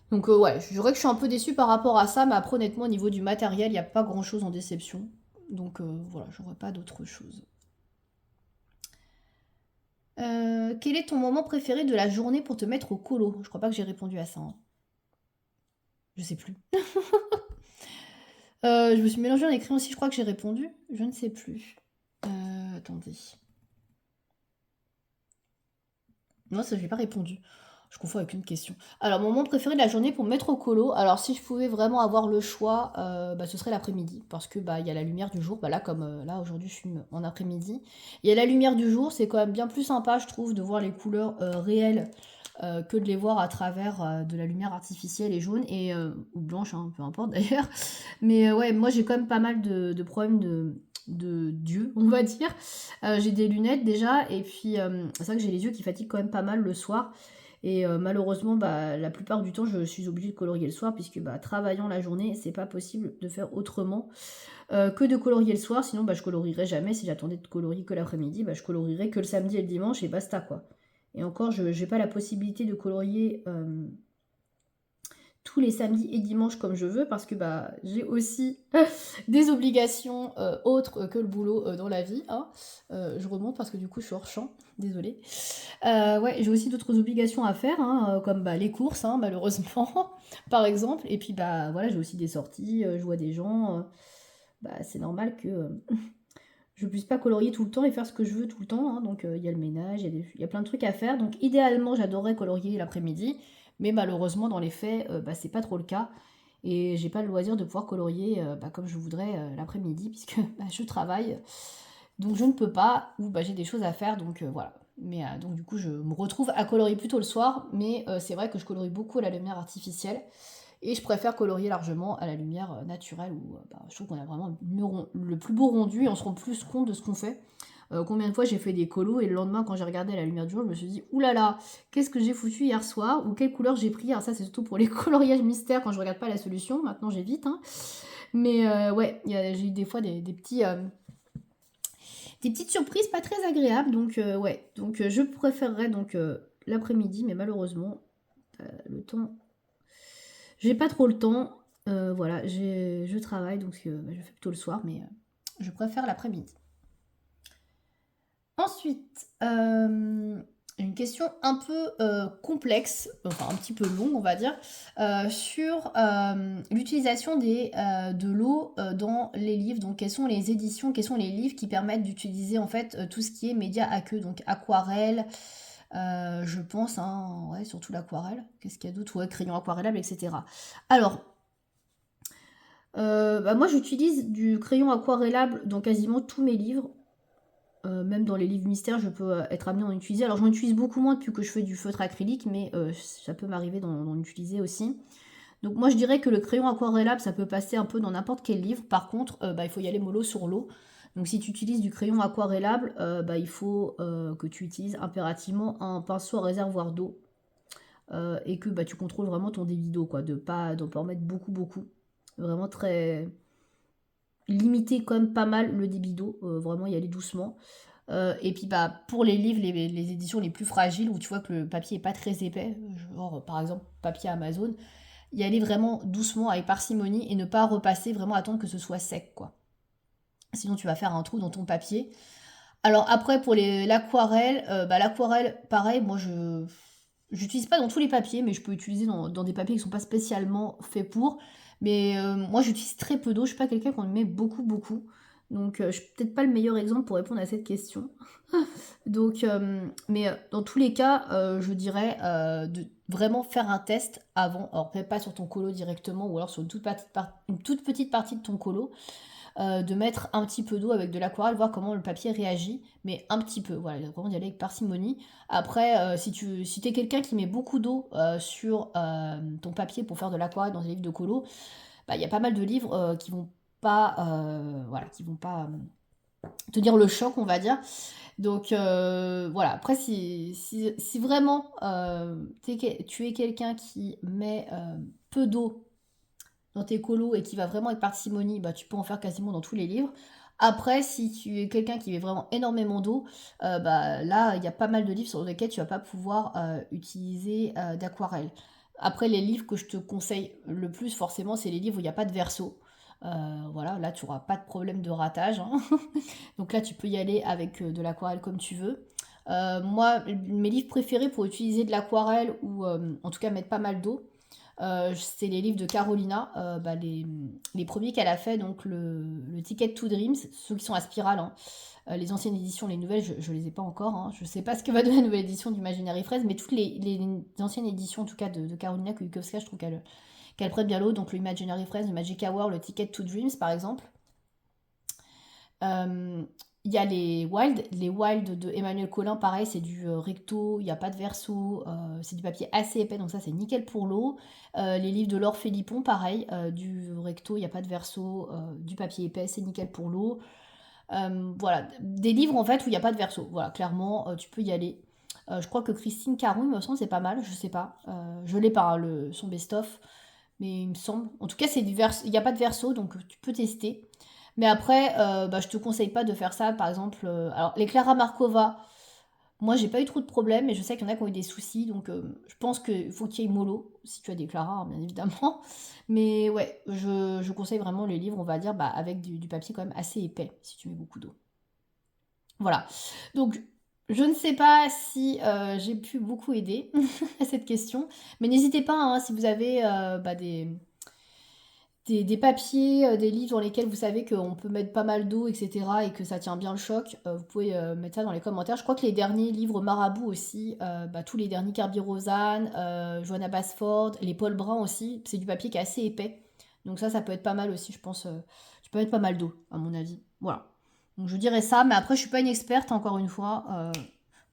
Donc ouais, je dirais que je suis un peu déçue par rapport à ça, mais après, honnêtement, au niveau du matériel, il n'y a pas grand-chose en déception. Donc voilà, j'aurais pas d'autre chose. Quel est ton moment préféré de la journée pour te mettre au colo? Je crois pas que j'ai répondu à ça, hein. Je sais plus. Je me suis mélangée en écrit aussi, je crois que j'ai répondu. Je ne sais plus. Attendez. Non, ça, j'ai pas répondu. Je confonds avec une question. Alors, mon moment préféré de la journée pour me mettre au colo. Alors, si je pouvais vraiment avoir le choix, bah, ce serait l'après-midi. Parce que bah, il y a la lumière du jour. Bah, là, comme là, aujourd'hui, je suis en après-midi. Il y a la lumière du jour. C'est quand même bien plus sympa, je trouve, de voir les couleurs réelles que de les voir à travers de la lumière artificielle et jaune. Ou blanche, hein, peu importe d'ailleurs. Mais ouais, moi, j'ai quand même pas mal de problèmes de Dieu, on va dire. J'ai des lunettes déjà, et puis c'est vrai que j'ai les yeux qui fatiguent quand même pas mal le soir. Et malheureusement, bah, la plupart du temps, je suis obligée de colorier le soir, puisque bah, travaillant la journée, c'est pas possible de faire autrement que de colorier le soir. Sinon, bah, je colorierais jamais. Si j'attendais de colorier que l'après-midi, bah, je colorierais que le samedi et le dimanche, et basta, quoi. Et encore, je n'ai pas la possibilité de colorier tous les samedis et dimanches comme je veux parce que bah, j'ai aussi des obligations autres que le boulot dans la vie, hein. Je remonte parce que du coup je suis hors champ, désolée. Ouais, j'ai aussi d'autres obligations à faire, hein, comme bah, les courses, hein, malheureusement, par exemple. Et puis bah voilà, j'ai aussi des sorties, je vois des gens. Bah, c'est normal que je puisse pas colorier tout le temps et faire ce que je veux tout le temps, hein. Donc il y a le ménage, il y a plein de trucs à faire. Donc idéalement, j'adorerais colorier l'après-midi, mais malheureusement, dans les faits, bah, c'est pas trop le cas. Et j'ai pas le loisir de pouvoir colorier bah, comme je voudrais l'après-midi, puisque bah, je travaille. Donc je ne peux pas, ou bah, j'ai des choses à faire, donc voilà. Mais donc du coup, je me retrouve à colorier plutôt le soir, mais c'est vrai que je colorie beaucoup à la lumière artificielle. Et je préfère colorier largement à la lumière naturelle où bah, je trouve qu'on a vraiment le plus beau rendu et on se rend plus compte de ce qu'on fait. Combien de fois j'ai fait des colos et le lendemain quand j'ai regardé à la lumière du jour, je me suis dit oulala, qu'est-ce que j'ai foutu hier soir ou quelle couleur j'ai pris. Alors ça c'est surtout pour les coloriages mystères quand je regarde pas la solution, maintenant j'évite, hein. Mais ouais, j'ai eu des fois des petits, des petites surprises pas très agréables. Donc ouais, donc je préférerais donc l'après-midi, mais malheureusement le temps j'ai pas trop le temps. Voilà, je travaille, donc bah, je fais plutôt le soir, mais je préfère l'après-midi. Ensuite, une question un peu complexe, enfin un petit peu longue, on va dire, sur l'utilisation de l'eau dans les livres. Donc, quelles sont les éditions, quels sont les livres qui permettent d'utiliser en fait tout ce qui est média aqueux, donc aquarelle, je pense, hein, ouais, surtout l'aquarelle. Qu'est-ce qu'il y a d'autre? Ouais, crayon aquarellable, etc. Alors, bah, moi j'utilise du crayon aquarellable dans quasiment tous mes livres. Même dans les livres mystères, je peux être amenée à en utiliser. Alors j'en utilise beaucoup moins depuis que je fais du feutre acrylique, mais ça peut m'arriver d'en utiliser aussi. Donc moi je dirais que le crayon aquarellable, ça peut passer un peu dans n'importe quel livre. Par contre, bah, il faut y aller mollo sur l'eau. Donc si tu utilises du crayon aquarellable, bah, il faut que tu utilises impérativement un pinceau à réservoir d'eau. Et que bah, tu contrôles vraiment ton débit d'eau, quoi, de pas en mettre beaucoup, beaucoup. Vraiment très limiter quand même pas mal le débit d'eau, vraiment y aller doucement. Et puis bah pour les livres, les éditions les plus fragiles, où tu vois que le papier est pas très épais, genre par exemple papier Amazon, y aller vraiment doucement avec parcimonie et ne pas repasser, vraiment attendre que ce soit sec, quoi. Sinon tu vas faire un trou dans ton papier. Alors après pour l'aquarelle, bah l'aquarelle pareil, moi je j'utilise pas dans tous les papiers, mais je peux utiliser dans des papiers qui sont pas spécialement faits pour. Mais moi, j'utilise très peu d'eau. Je suis pas quelqu'un qui en met beaucoup, beaucoup. Donc, je suis peut-être pas le meilleur exemple pour répondre à cette question. Donc, mais dans tous les cas, je dirais de vraiment faire un test avant. Alors, peut-être pas sur ton colo directement, ou alors sur une toute petite partie de ton colo. de mettre un petit peu d'eau avec de l'aquarelle, voir comment le papier réagit, mais un petit peu, voilà, vraiment d'y aller avec parcimonie. Après, si t'es quelqu'un qui met beaucoup d'eau sur ton papier pour faire de l'aquarelle dans des livres de colo, bah, il y a pas mal de livres qui vont pas, voilà, qui vont pas te dire le choc, on va dire. Donc voilà, après si vraiment tu es quelqu'un qui met peu d'eau dans tes colos et qui va vraiment avec parcimonie, bah, tu peux en faire quasiment dans tous les livres. Après, si tu es quelqu'un qui met vraiment énormément d'eau, bah, là, il y a pas mal de livres sur lesquels tu vas pas pouvoir utiliser d'aquarelle. Après, les livres que je te conseille le plus, forcément, c'est les livres où il n'y a pas de verso. Voilà, là, tu n'auras pas de problème de ratage, hein. Donc là, tu peux y aller avec de l'aquarelle comme tu veux. Moi, mes livres préférés pour utiliser de l'aquarelle ou en tout cas mettre pas mal d'eau, c'est les livres de Carolina, bah, les premiers qu'elle a fait, donc le Ticket to Dreams, ceux qui sont à spirale, hein. Les anciennes éditions, les nouvelles, je les ai pas encore, hein. Je sais pas ce que va donner la nouvelle édition d'Imaginary Fraise, mais toutes les anciennes éditions, en tout cas de Carolina Kulikowska, je trouve qu'elle prête bien l'eau, donc le Imaginary Fraise, le Magic Hour, le Ticket to Dreams par exemple. Il y a les Wild de Emmanuel Collin, pareil, c'est du recto, il n'y a pas de verso, c'est du papier assez épais, donc ça c'est nickel pour l'eau. Les livres de Laure Philippon, pareil, du recto, il n'y a pas de verso, du papier épais, c'est nickel pour l'eau. Voilà, des livres en fait où il n'y a pas de verso, voilà, clairement, tu peux y aller. Je crois que Christine Caron, il me semble, c'est pas mal, je sais pas. Je l'ai pas, hein, son best-of, mais il me semble. En tout cas, il n'y a pas de verso, donc tu peux tester. Mais après, bah, je te conseille pas de faire ça, par exemple. Alors, les Clara Markova, moi, j'ai pas eu trop de problèmes, mais je sais qu'il y en a qui ont eu des soucis, donc je pense qu'il faut qu'il y ait mollo, si tu as des Clara, hein, bien évidemment. Mais ouais, je conseille vraiment les livres, on va dire, bah, avec du papier quand même assez épais, si tu mets beaucoup d'eau. Voilà. Donc, je ne sais pas si j'ai pu beaucoup aider à cette question, mais n'hésitez pas, hein, si vous avez bah, des papiers, des livres dans lesquels vous savez qu'on peut mettre pas mal d'eau, etc. et que ça tient bien le choc, vous pouvez mettre ça dans les commentaires. Je crois que les derniers livres Marabout aussi, bah, tous les derniers Kirby Rosanne, Joanna Basford, les Paul Brun aussi, c'est du papier qui est assez épais. Donc ça peut être pas mal aussi, je pense. Tu peux mettre pas mal d'eau, à mon avis. Voilà. Donc je dirais ça, mais après je suis pas une experte, encore une fois.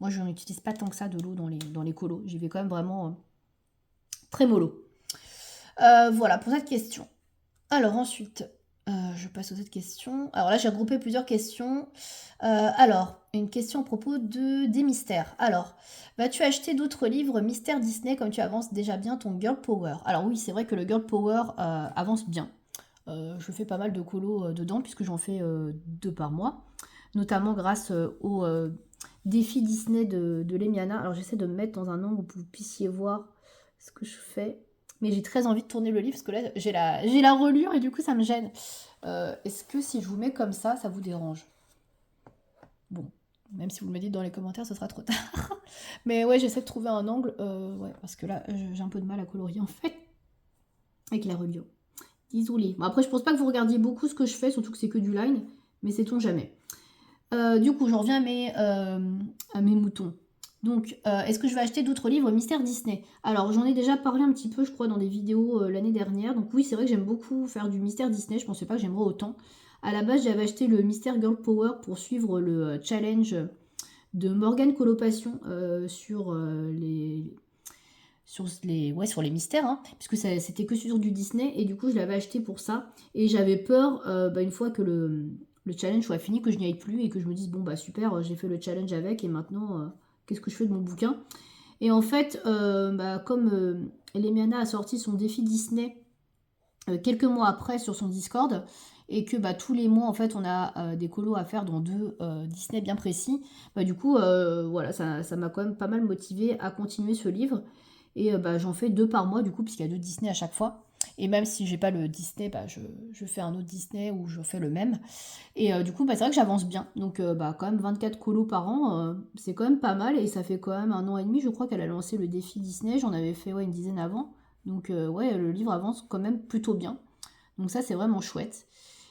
Moi je n'utilise pas tant que ça de l'eau dans les colos. J'y vais quand même vraiment très mollo. Voilà pour cette question. Alors ensuite, je passe aux autres questions. Alors là, j'ai regroupé plusieurs questions. Alors, une question à propos des mystères. Alors, vas-tu acheter d'autres livres mystères Disney comme tu avances déjà bien ton Girl Power? Alors oui, c'est vrai que le Girl Power avance bien. Je fais pas mal de colos dedans puisque j'en fais 2 par mois. Notamment grâce au défi Disney de Lemiana. Alors j'essaie de me mettre dans un angle où vous puissiez voir ce que je fais. Mais j'ai très envie de tourner le livre parce que là, j'ai la relure et du coup, ça me gêne. Est-ce que si je vous mets comme ça vous dérange? Bon, même si vous me le dites dans les commentaires, ce sera trop tard. Mais ouais, j'essaie de trouver un angle. Ouais, parce que là, j'ai un peu de mal à colorier en fait. Avec la reliure. Désolée. Bon, après, je pense pas que vous regardiez beaucoup ce que je fais, surtout que c'est que du line. Mais sait-on jamais. Du coup, j'en reviens à mes moutons. Donc, est-ce que je vais acheter d'autres livres Mystère Disney? Alors, j'en ai déjà parlé un petit peu, je crois, dans des vidéos l'année dernière. Donc oui, c'est vrai que j'aime beaucoup faire du Mystère Disney. Je pensais pas que j'aimerais autant. À la base, j'avais acheté le Mystère Girl Power pour suivre le challenge de Morgane Colopassion sur les mystères, hein, puisque c'était que sur du Disney. Et du coup, je l'avais acheté pour ça. Et j'avais peur, une fois que le challenge soit fini, que je n'y aille plus et que je me dise bon bah super, j'ai fait le challenge avec et maintenant qu'est-ce que je fais de mon bouquin? Et en fait, comme Lemiana a sorti son défi Disney quelques mois après sur son Discord et que tous les mois en fait on a des colos à faire dans 2 Disney bien précis, du coup voilà, ça m'a quand même pas mal motivé à continuer ce livre et j'en fais 2 par mois du coup puisqu'il y a 2 Disney à chaque fois. Et même si j'ai pas le Disney, je fais un autre Disney ou je fais le même. Et du coup, c'est vrai que j'avance bien. Donc, quand même 24 colos par an, c'est quand même pas mal. Et ça fait quand même 1 an et demi, je crois qu'elle a lancé le défi Disney. J'en avais fait une dizaine avant. Donc, ouais, le livre avance quand même plutôt bien. Donc, ça, c'est vraiment chouette.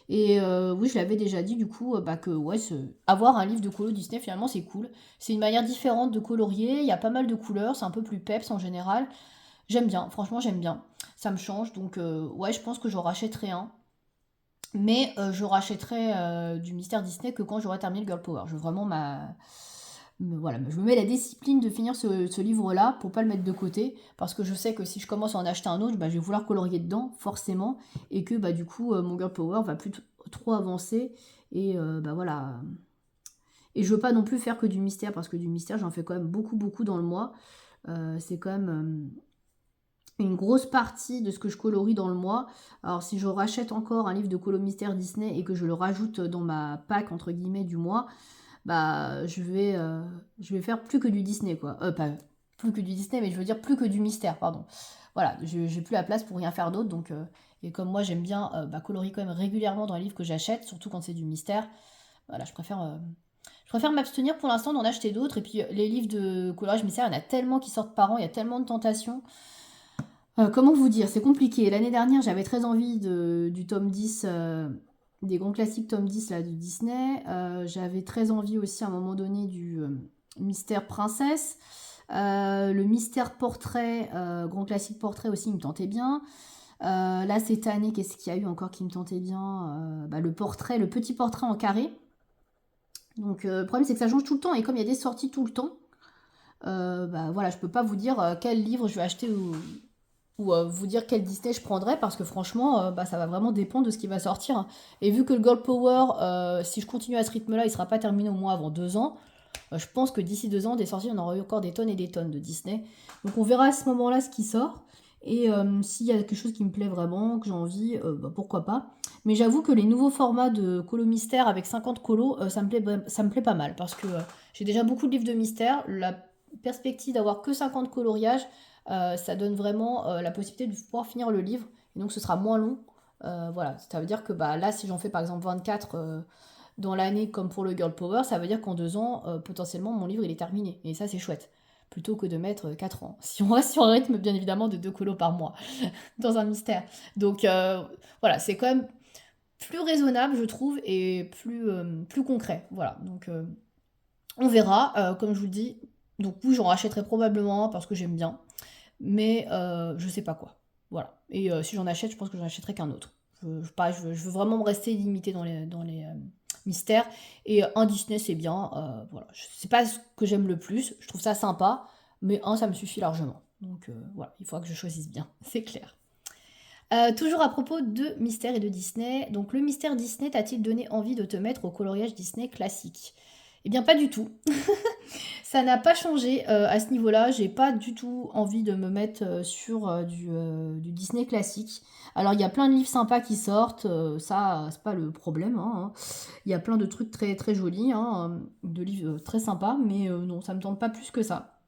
Et oui, je l'avais déjà dit, du coup, que ouais, avoir un livre de colo Disney, finalement, c'est cool. C'est une manière différente de colorier. Il y a pas mal de couleurs. C'est un peu plus peps en général. J'aime bien. Franchement, j'aime bien. Ça me change. Donc, ouais, je pense que j'en rachèterai un. Mais je rachèterai du mystère Disney que quand j'aurai terminé le Girl Power. Je veux vraiment voilà, je me mets la discipline de finir ce livre-là pour pas le mettre de côté, parce que je sais que si je commence à en acheter un autre, bah, je vais vouloir colorier dedans, forcément, et que bah, du coup, mon Girl Power va plus trop avancer, et bah voilà. Et je veux pas non plus faire que du mystère, parce que du mystère, j'en fais quand même beaucoup, beaucoup dans le mois. C'est quand même une grosse partie de ce que je colorie dans le mois. Alors si je rachète encore un livre de colo mystère Disney et que je le rajoute dans ma pack, entre guillemets, du mois, bah je vais faire plus que du Disney, quoi. Pas plus que du Disney, mais je veux dire plus que du mystère, pardon. Voilà, j'ai plus la place pour rien faire d'autre, donc et comme moi j'aime bien bah, colorier quand même régulièrement dans les livres que j'achète, surtout quand c'est du mystère, voilà, je préfère m'abstenir pour l'instant d'en acheter d'autres. Et puis les livres de coloriage mystère, il y en a tellement qui sortent par an, il y a tellement de tentations. Comment vous dire, c'est compliqué. L'année dernière, j'avais très envie du tome 10, des grands classiques tome 10 là, de Disney. J'avais très envie aussi à un moment donné du Mystère Princesse. Le Mystère Portrait, grand classique portrait aussi, il me tentait bien. Là, cette année, qu'est-ce qu'il y a eu encore qui me tentait bien? Bah, le portrait, le petit portrait en carré. Donc, le problème, c'est que ça change tout le temps. Et comme il y a des sorties tout le temps, bah voilà, je peux pas vous dire quel livre je vais acheter ou vous dire quel Disney je prendrais parce que franchement, bah, ça va vraiment dépendre de ce qui va sortir. Et vu que le Girl Power, si je continue à ce rythme-là, il sera pas terminé au moins avant 2 ans. Je pense que d'ici 2 ans, des sorties, on aura eu encore des tonnes et des tonnes de Disney. Donc on verra à ce moment-là ce qui sort. Et s'il y a quelque chose qui me plaît vraiment, que j'ai envie, bah, pourquoi pas. Mais j'avoue que les nouveaux formats de colo mystère avec 50 colos, ça me plaît pas mal. Parce que j'ai déjà beaucoup de livres de mystère. La perspective d'avoir que 50 coloriages, ça donne vraiment la possibilité de pouvoir finir le livre. Et donc ce sera moins long. Voilà, ça veut dire que bah, là, si j'en fais par exemple 24 dans l'année comme pour le Girl Power, ça veut dire qu'en 2 ans, potentiellement, mon livre il est terminé. Et ça, c'est chouette. Plutôt que de mettre 4 ans. Si on reste sur un rythme, bien évidemment, de 2 colos par mois dans un mystère. Donc voilà, c'est quand même plus raisonnable, je trouve, et plus concret. Voilà, donc on verra, comme je vous le dis. Donc oui, j'en rachèterai probablement un parce que j'aime bien, mais je sais pas quoi. Voilà. Et si j'en achète, je pense que j'en achèterai qu'un autre. Je veux vraiment me rester limité dans les mystères. Et un Disney, c'est bien. Voilà. C'est pas ce que j'aime le plus. Je trouve ça sympa, mais un, ça me suffit largement. Donc voilà, il faudra que je choisisse bien, c'est clair. Toujours à propos de mystère et de Disney. Donc le mystère Disney t'a-t-il donné envie de te mettre au coloriage Disney classique? Eh bien pas du tout. Ça n'a pas changé à ce niveau-là. J'ai pas du tout envie de me mettre sur du Disney classique. Alors il y a plein de livres sympas qui sortent, ça c'est pas le problème, hein. Il y a plein de trucs très très jolis, hein, de livres très sympas, mais non, ça me tente pas plus que ça.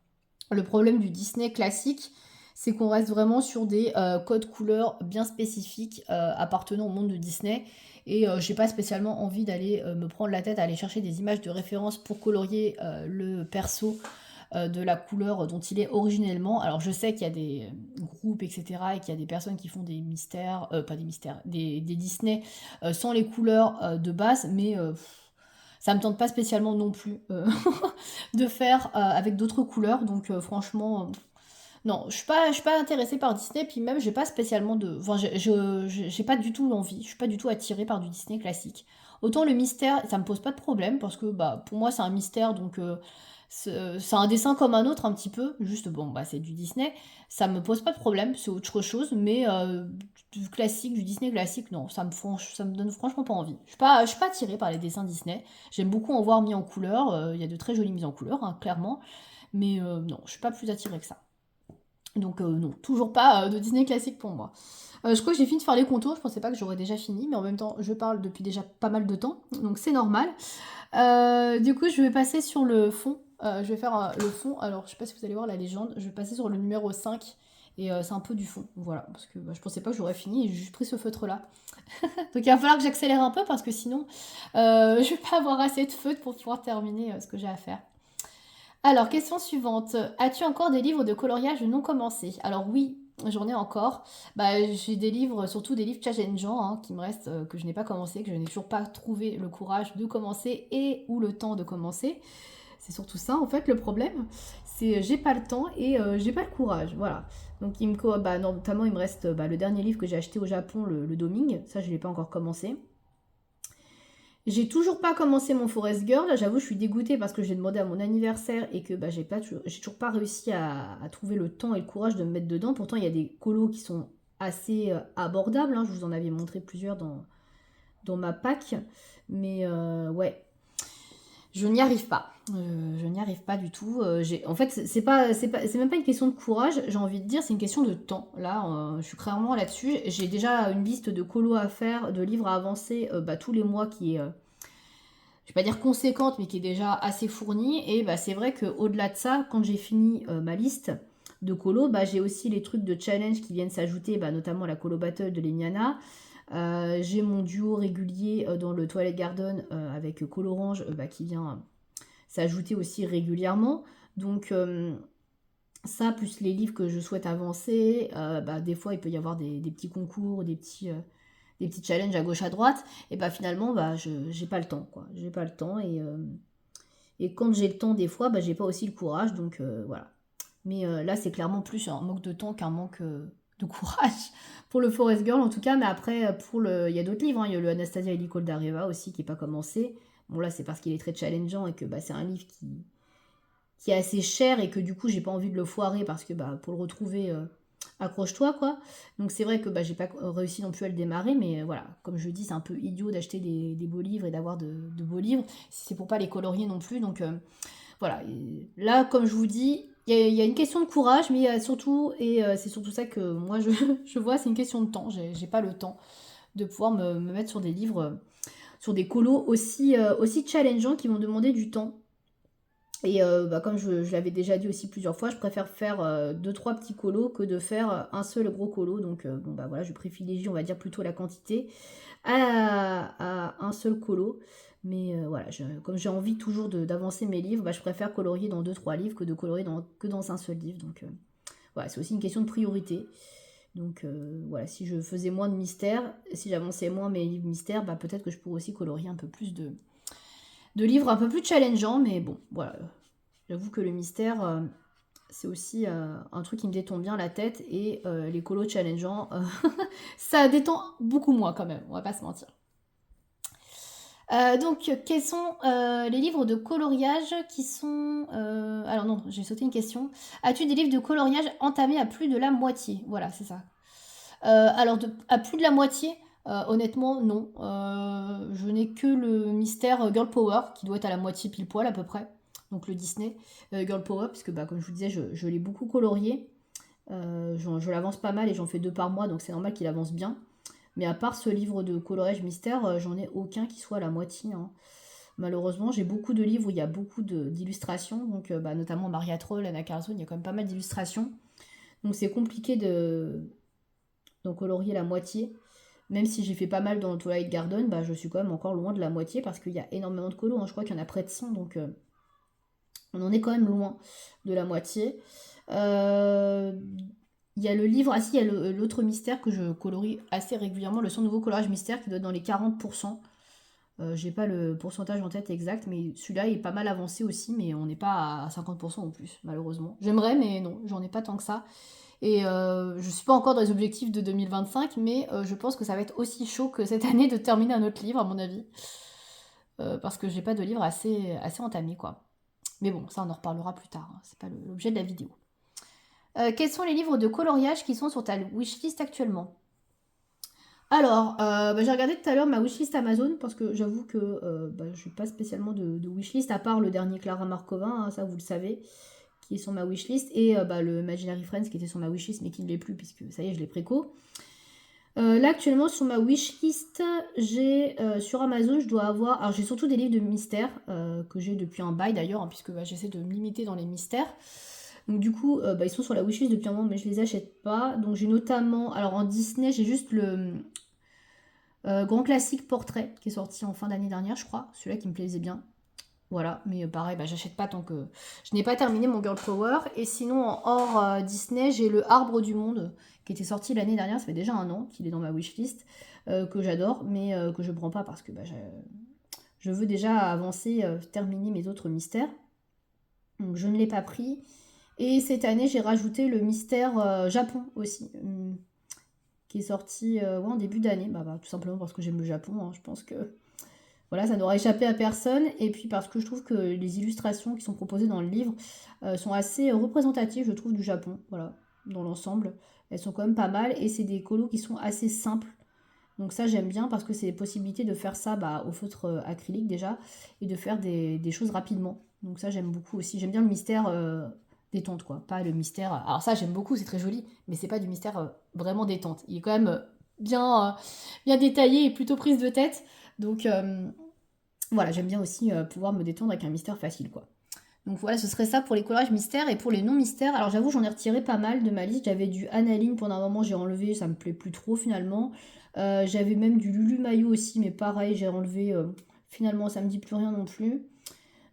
Le problème du Disney classique, c'est qu'on reste vraiment sur des codes couleurs bien spécifiques appartenant au monde de Disney. Et j'ai pas spécialement envie d'aller me prendre la tête à aller chercher des images de référence pour colorier le perso de la couleur dont il est originellement. Alors je sais qu'il y a des groupes, etc., et qu'il y a des personnes qui font des mystères, pas des mystères, des Disney sans les couleurs de base, mais ça me tente pas spécialement non plus de faire avec d'autres couleurs. Donc franchement, non, je suis pas intéressée par Disney, puis même j'ai pas spécialement de. Enfin, j'ai pas du tout l'envie, je suis pas du tout attirée par du Disney classique. Autant le mystère, ça me pose pas de problème, parce que bah, pour moi c'est un mystère, donc c'est un dessin comme un autre un petit peu, juste bon, bah c'est du Disney, ça me pose pas de problème, c'est autre chose, mais du classique, du Disney classique, non, ça me donne franchement pas envie. Je suis pas attirée par les dessins Disney, j'aime beaucoup en voir mis en couleur, il y a de très jolies mises en couleur, hein, clairement, mais non, je suis pas plus attirée que ça. Donc non, toujours pas de Disney classique pour moi. Je crois que j'ai fini de faire les contours, je pensais pas que j'aurais déjà fini, mais en même temps je parle depuis déjà pas mal de temps, donc c'est normal. Du coup je vais passer sur le fond, je vais faire le fond, alors je sais pas si vous allez voir la légende, je vais passer sur le numéro 5 et c'est un peu du fond, voilà, parce que bah, je pensais pas que j'aurais fini et j'ai juste pris ce feutre là. Donc il va falloir que j'accélère un peu parce que sinon je vais pas avoir assez de feutre pour pouvoir terminer ce que j'ai à faire. Alors, question suivante. As-tu encore des livres de coloriage non commencés? Alors oui, j'en ai encore. Bah, j'ai des livres, surtout des livres challengeants, hein, qui me restent, que je n'ai pas commencé, que je n'ai toujours pas trouvé le courage de commencer et ou le temps de commencer. C'est surtout ça, en fait, le problème. C'est j'ai pas le temps et j'ai pas le courage, voilà. Donc, bah, notamment, il me reste bah, le dernier livre que j'ai acheté au Japon, le Doming. Ça, je l'ai pas encore commencé. J'ai toujours pas commencé mon Forest Girl. J'avoue, je suis dégoûtée parce que j'ai demandé à mon anniversaire et que bah, j'ai toujours pas réussi à trouver le temps et le courage de me mettre dedans. Pourtant, il y a des colos qui sont assez abordables, hein. Je vous en avais montré plusieurs dans ma pack. Mais ouais, je n'y arrive pas. Je n'y arrive pas du tout. En fait, c'est même pas une question de courage, j'ai envie de dire, c'est une question de temps. Là, je suis clairement là-dessus. J'ai déjà une liste de colos à faire, de livres à avancer bah, tous les mois qui est, je vais pas dire conséquente, mais qui est déjà assez fournie. Et bah, c'est vrai qu'au-delà de ça, quand j'ai fini ma liste de colos, bah, j'ai aussi les trucs de challenge qui viennent s'ajouter, bah, notamment la colo battle de Lemiana. J'ai mon duo régulier dans le Twilight Garden avec Colorange bah, qui vient s'ajouter aussi régulièrement. Donc ça, plus les livres que je souhaite avancer, bah, des fois il peut y avoir des petits concours, des petits challenges à gauche à droite, et bah finalement bah, je j'ai pas le temps quoi. J'ai pas le temps et quand j'ai le temps des fois, bah, j'ai pas aussi le courage, donc voilà. Mais là c'est clairement plus un manque de temps qu'un manque de courage pour le Forest Girl en tout cas, mais après il y a d'autres livres, hein. Il y a le Anastasia et l'École d'Areva aussi qui n'est pas commencé. Bon là c'est parce qu'il est très challengeant et que bah, c'est un livre qui est assez cher et que du coup j'ai pas envie de le foirer parce que bah, pour le retrouver, accroche-toi quoi. Donc c'est vrai que bah, j'ai pas réussi non plus à le démarrer, mais voilà, comme je dis, c'est un peu idiot d'acheter des beaux livres et d'avoir de beaux livres si c'est pour pas les colorier non plus. Donc voilà, et là comme je vous dis, il y a une question de courage, mais il y a surtout, et c'est surtout ça que moi je vois, c'est une question de temps. J'ai pas le temps de pouvoir me mettre sur des livres, sur des colos aussi challengeants qui vont demander du temps. Et bah, comme je l'avais déjà dit aussi plusieurs fois, je préfère faire 2-3 petits colos que de faire un seul gros colo. Donc bon bah voilà, je privilégie on va dire plutôt la quantité à un seul colo. Mais voilà, comme j'ai envie toujours d'avancer mes livres, bah, je préfère colorier dans 2-3 livres que de colorier que dans un seul livre. Donc voilà, c'est aussi une question de priorité. Donc voilà, si je faisais moins de mystères, si j'avançais moins mes livres mystères, bah, peut-être que je pourrais aussi colorier un peu plus de livres un peu plus challengeants. Mais bon, voilà, j'avoue que le mystère, c'est aussi un truc qui me détend bien la tête. Et les colos challengeants, ça détend beaucoup moins quand même, on va pas se mentir. Donc, quels sont les livres de coloriage qui sont... alors non, j'ai sauté une question. As-tu des livres de coloriage entamés à plus de la moitié? Voilà, c'est ça. Alors, à plus de la moitié, honnêtement, non. Je n'ai que le mystère Girl Power, qui doit être à la moitié pile poil à peu près. Donc le Disney Girl Power, puisque bah, comme je vous disais, je l'ai beaucoup colorié. Je l'avance pas mal et j'en fais 2 par mois, donc c'est normal qu'il avance bien. Mais à part ce livre de coloriage mystère, j'en ai aucun qui soit à la moitié, hein. Malheureusement, j'ai beaucoup de livres où il y a beaucoup d'illustrations, donc bah, notamment Maria Troll, Anna Carlson, il y a quand même pas mal d'illustrations. Donc c'est compliqué d'en colorier la moitié. Même si j'ai fait pas mal dans le Twilight Garden, bah, je suis quand même encore loin de la moitié parce qu'il y a énormément de colos, hein. Je crois qu'il y en a près de 100, donc on en est quand même loin de la moitié. Euh, Il y a le livre, ah si, il y a l'autre mystère que je colorie assez régulièrement, le 100 nouveau colorage mystère qui doit être dans les 40%. J'ai pas le pourcentage en tête exact, mais celui-là est pas mal avancé aussi, mais on n'est pas à 50% en plus, malheureusement. J'aimerais, mais non, j'en ai pas tant que ça. Et je suis pas encore dans les objectifs de 2025, mais je pense que ça va être aussi chaud que cette année de terminer un autre livre, à mon avis. Parce que j'ai pas de livre assez entamé, quoi. Mais bon, ça on en reparlera plus tard, hein. C'est pas l'objet de la vidéo. Quels sont les livres de coloriage qui sont sur ta wishlist actuellement? Alors, bah, j'ai regardé tout à l'heure ma wishlist Amazon parce que j'avoue que bah, je n'ai pas spécialement de wishlist à part le dernier Clara Markova, hein, ça vous le savez, qui est sur ma wishlist, et bah, le Imaginary Friends qui était sur ma wishlist mais qui ne l'est plus puisque ça y est, je l'ai préco. Là actuellement sur ma wishlist, j'ai sur Amazon, je dois avoir. Alors j'ai surtout des livres de mystères que j'ai depuis un bail d'ailleurs, hein, puisque bah, j'essaie de me limiter dans les mystères. Donc du coup, bah, ils sont sur la wishlist depuis un moment, mais je les achète pas. Donc j'ai notamment. Alors en Disney, j'ai juste le Grand Classique Portrait qui est sorti en fin d'année dernière, je crois. Celui-là qui me plaisait bien. Voilà, mais pareil, bah, j'achète pas tant que. Je n'ai pas terminé mon Girl Power. Et sinon, en hors Disney, j'ai le Arbre du Monde qui était sorti l'année dernière. Ça fait déjà un an qu'il est dans ma wishlist, que j'adore, mais que je prends pas parce que bah, je veux déjà avancer, terminer mes autres mystères. Donc je ne l'ai pas pris. Et cette année, j'ai rajouté le mystère Japon aussi, qui est sorti ouais, en début d'année. Bah, tout simplement parce que j'aime le Japon, hein. Je pense que Voilà, ça n'aura échappé à personne. Et puis parce que je trouve que les illustrations qui sont proposées dans le livre sont assez représentatives, je trouve, du Japon. Voilà, dans l'ensemble. Elles sont quand même pas mal. Et c'est des colos qui sont assez simples. Donc ça, j'aime bien parce que c'est les possibilités de faire ça au feutre acrylique déjà. Et de faire des choses rapidement. Donc ça, j'aime beaucoup aussi. J'aime bien le mystère détente, quoi. Pas le mystère... Alors ça, j'aime beaucoup, c'est très joli. Mais c'est pas du mystère vraiment détente. Il est quand même bien détaillé et plutôt prise de tête. Donc... voilà, j'aime bien aussi pouvoir me détendre avec un mystère facile, quoi. Donc voilà, ce serait ça pour les collages mystères. Et pour les non-mystères, alors j'avoue, j'en ai retiré pas mal de ma liste. J'avais du Analine pendant un moment, j'ai enlevé, ça me plaît plus trop finalement. J'avais même du Lulu Maillot aussi, mais pareil, j'ai enlevé. Finalement, ça me dit plus rien non plus.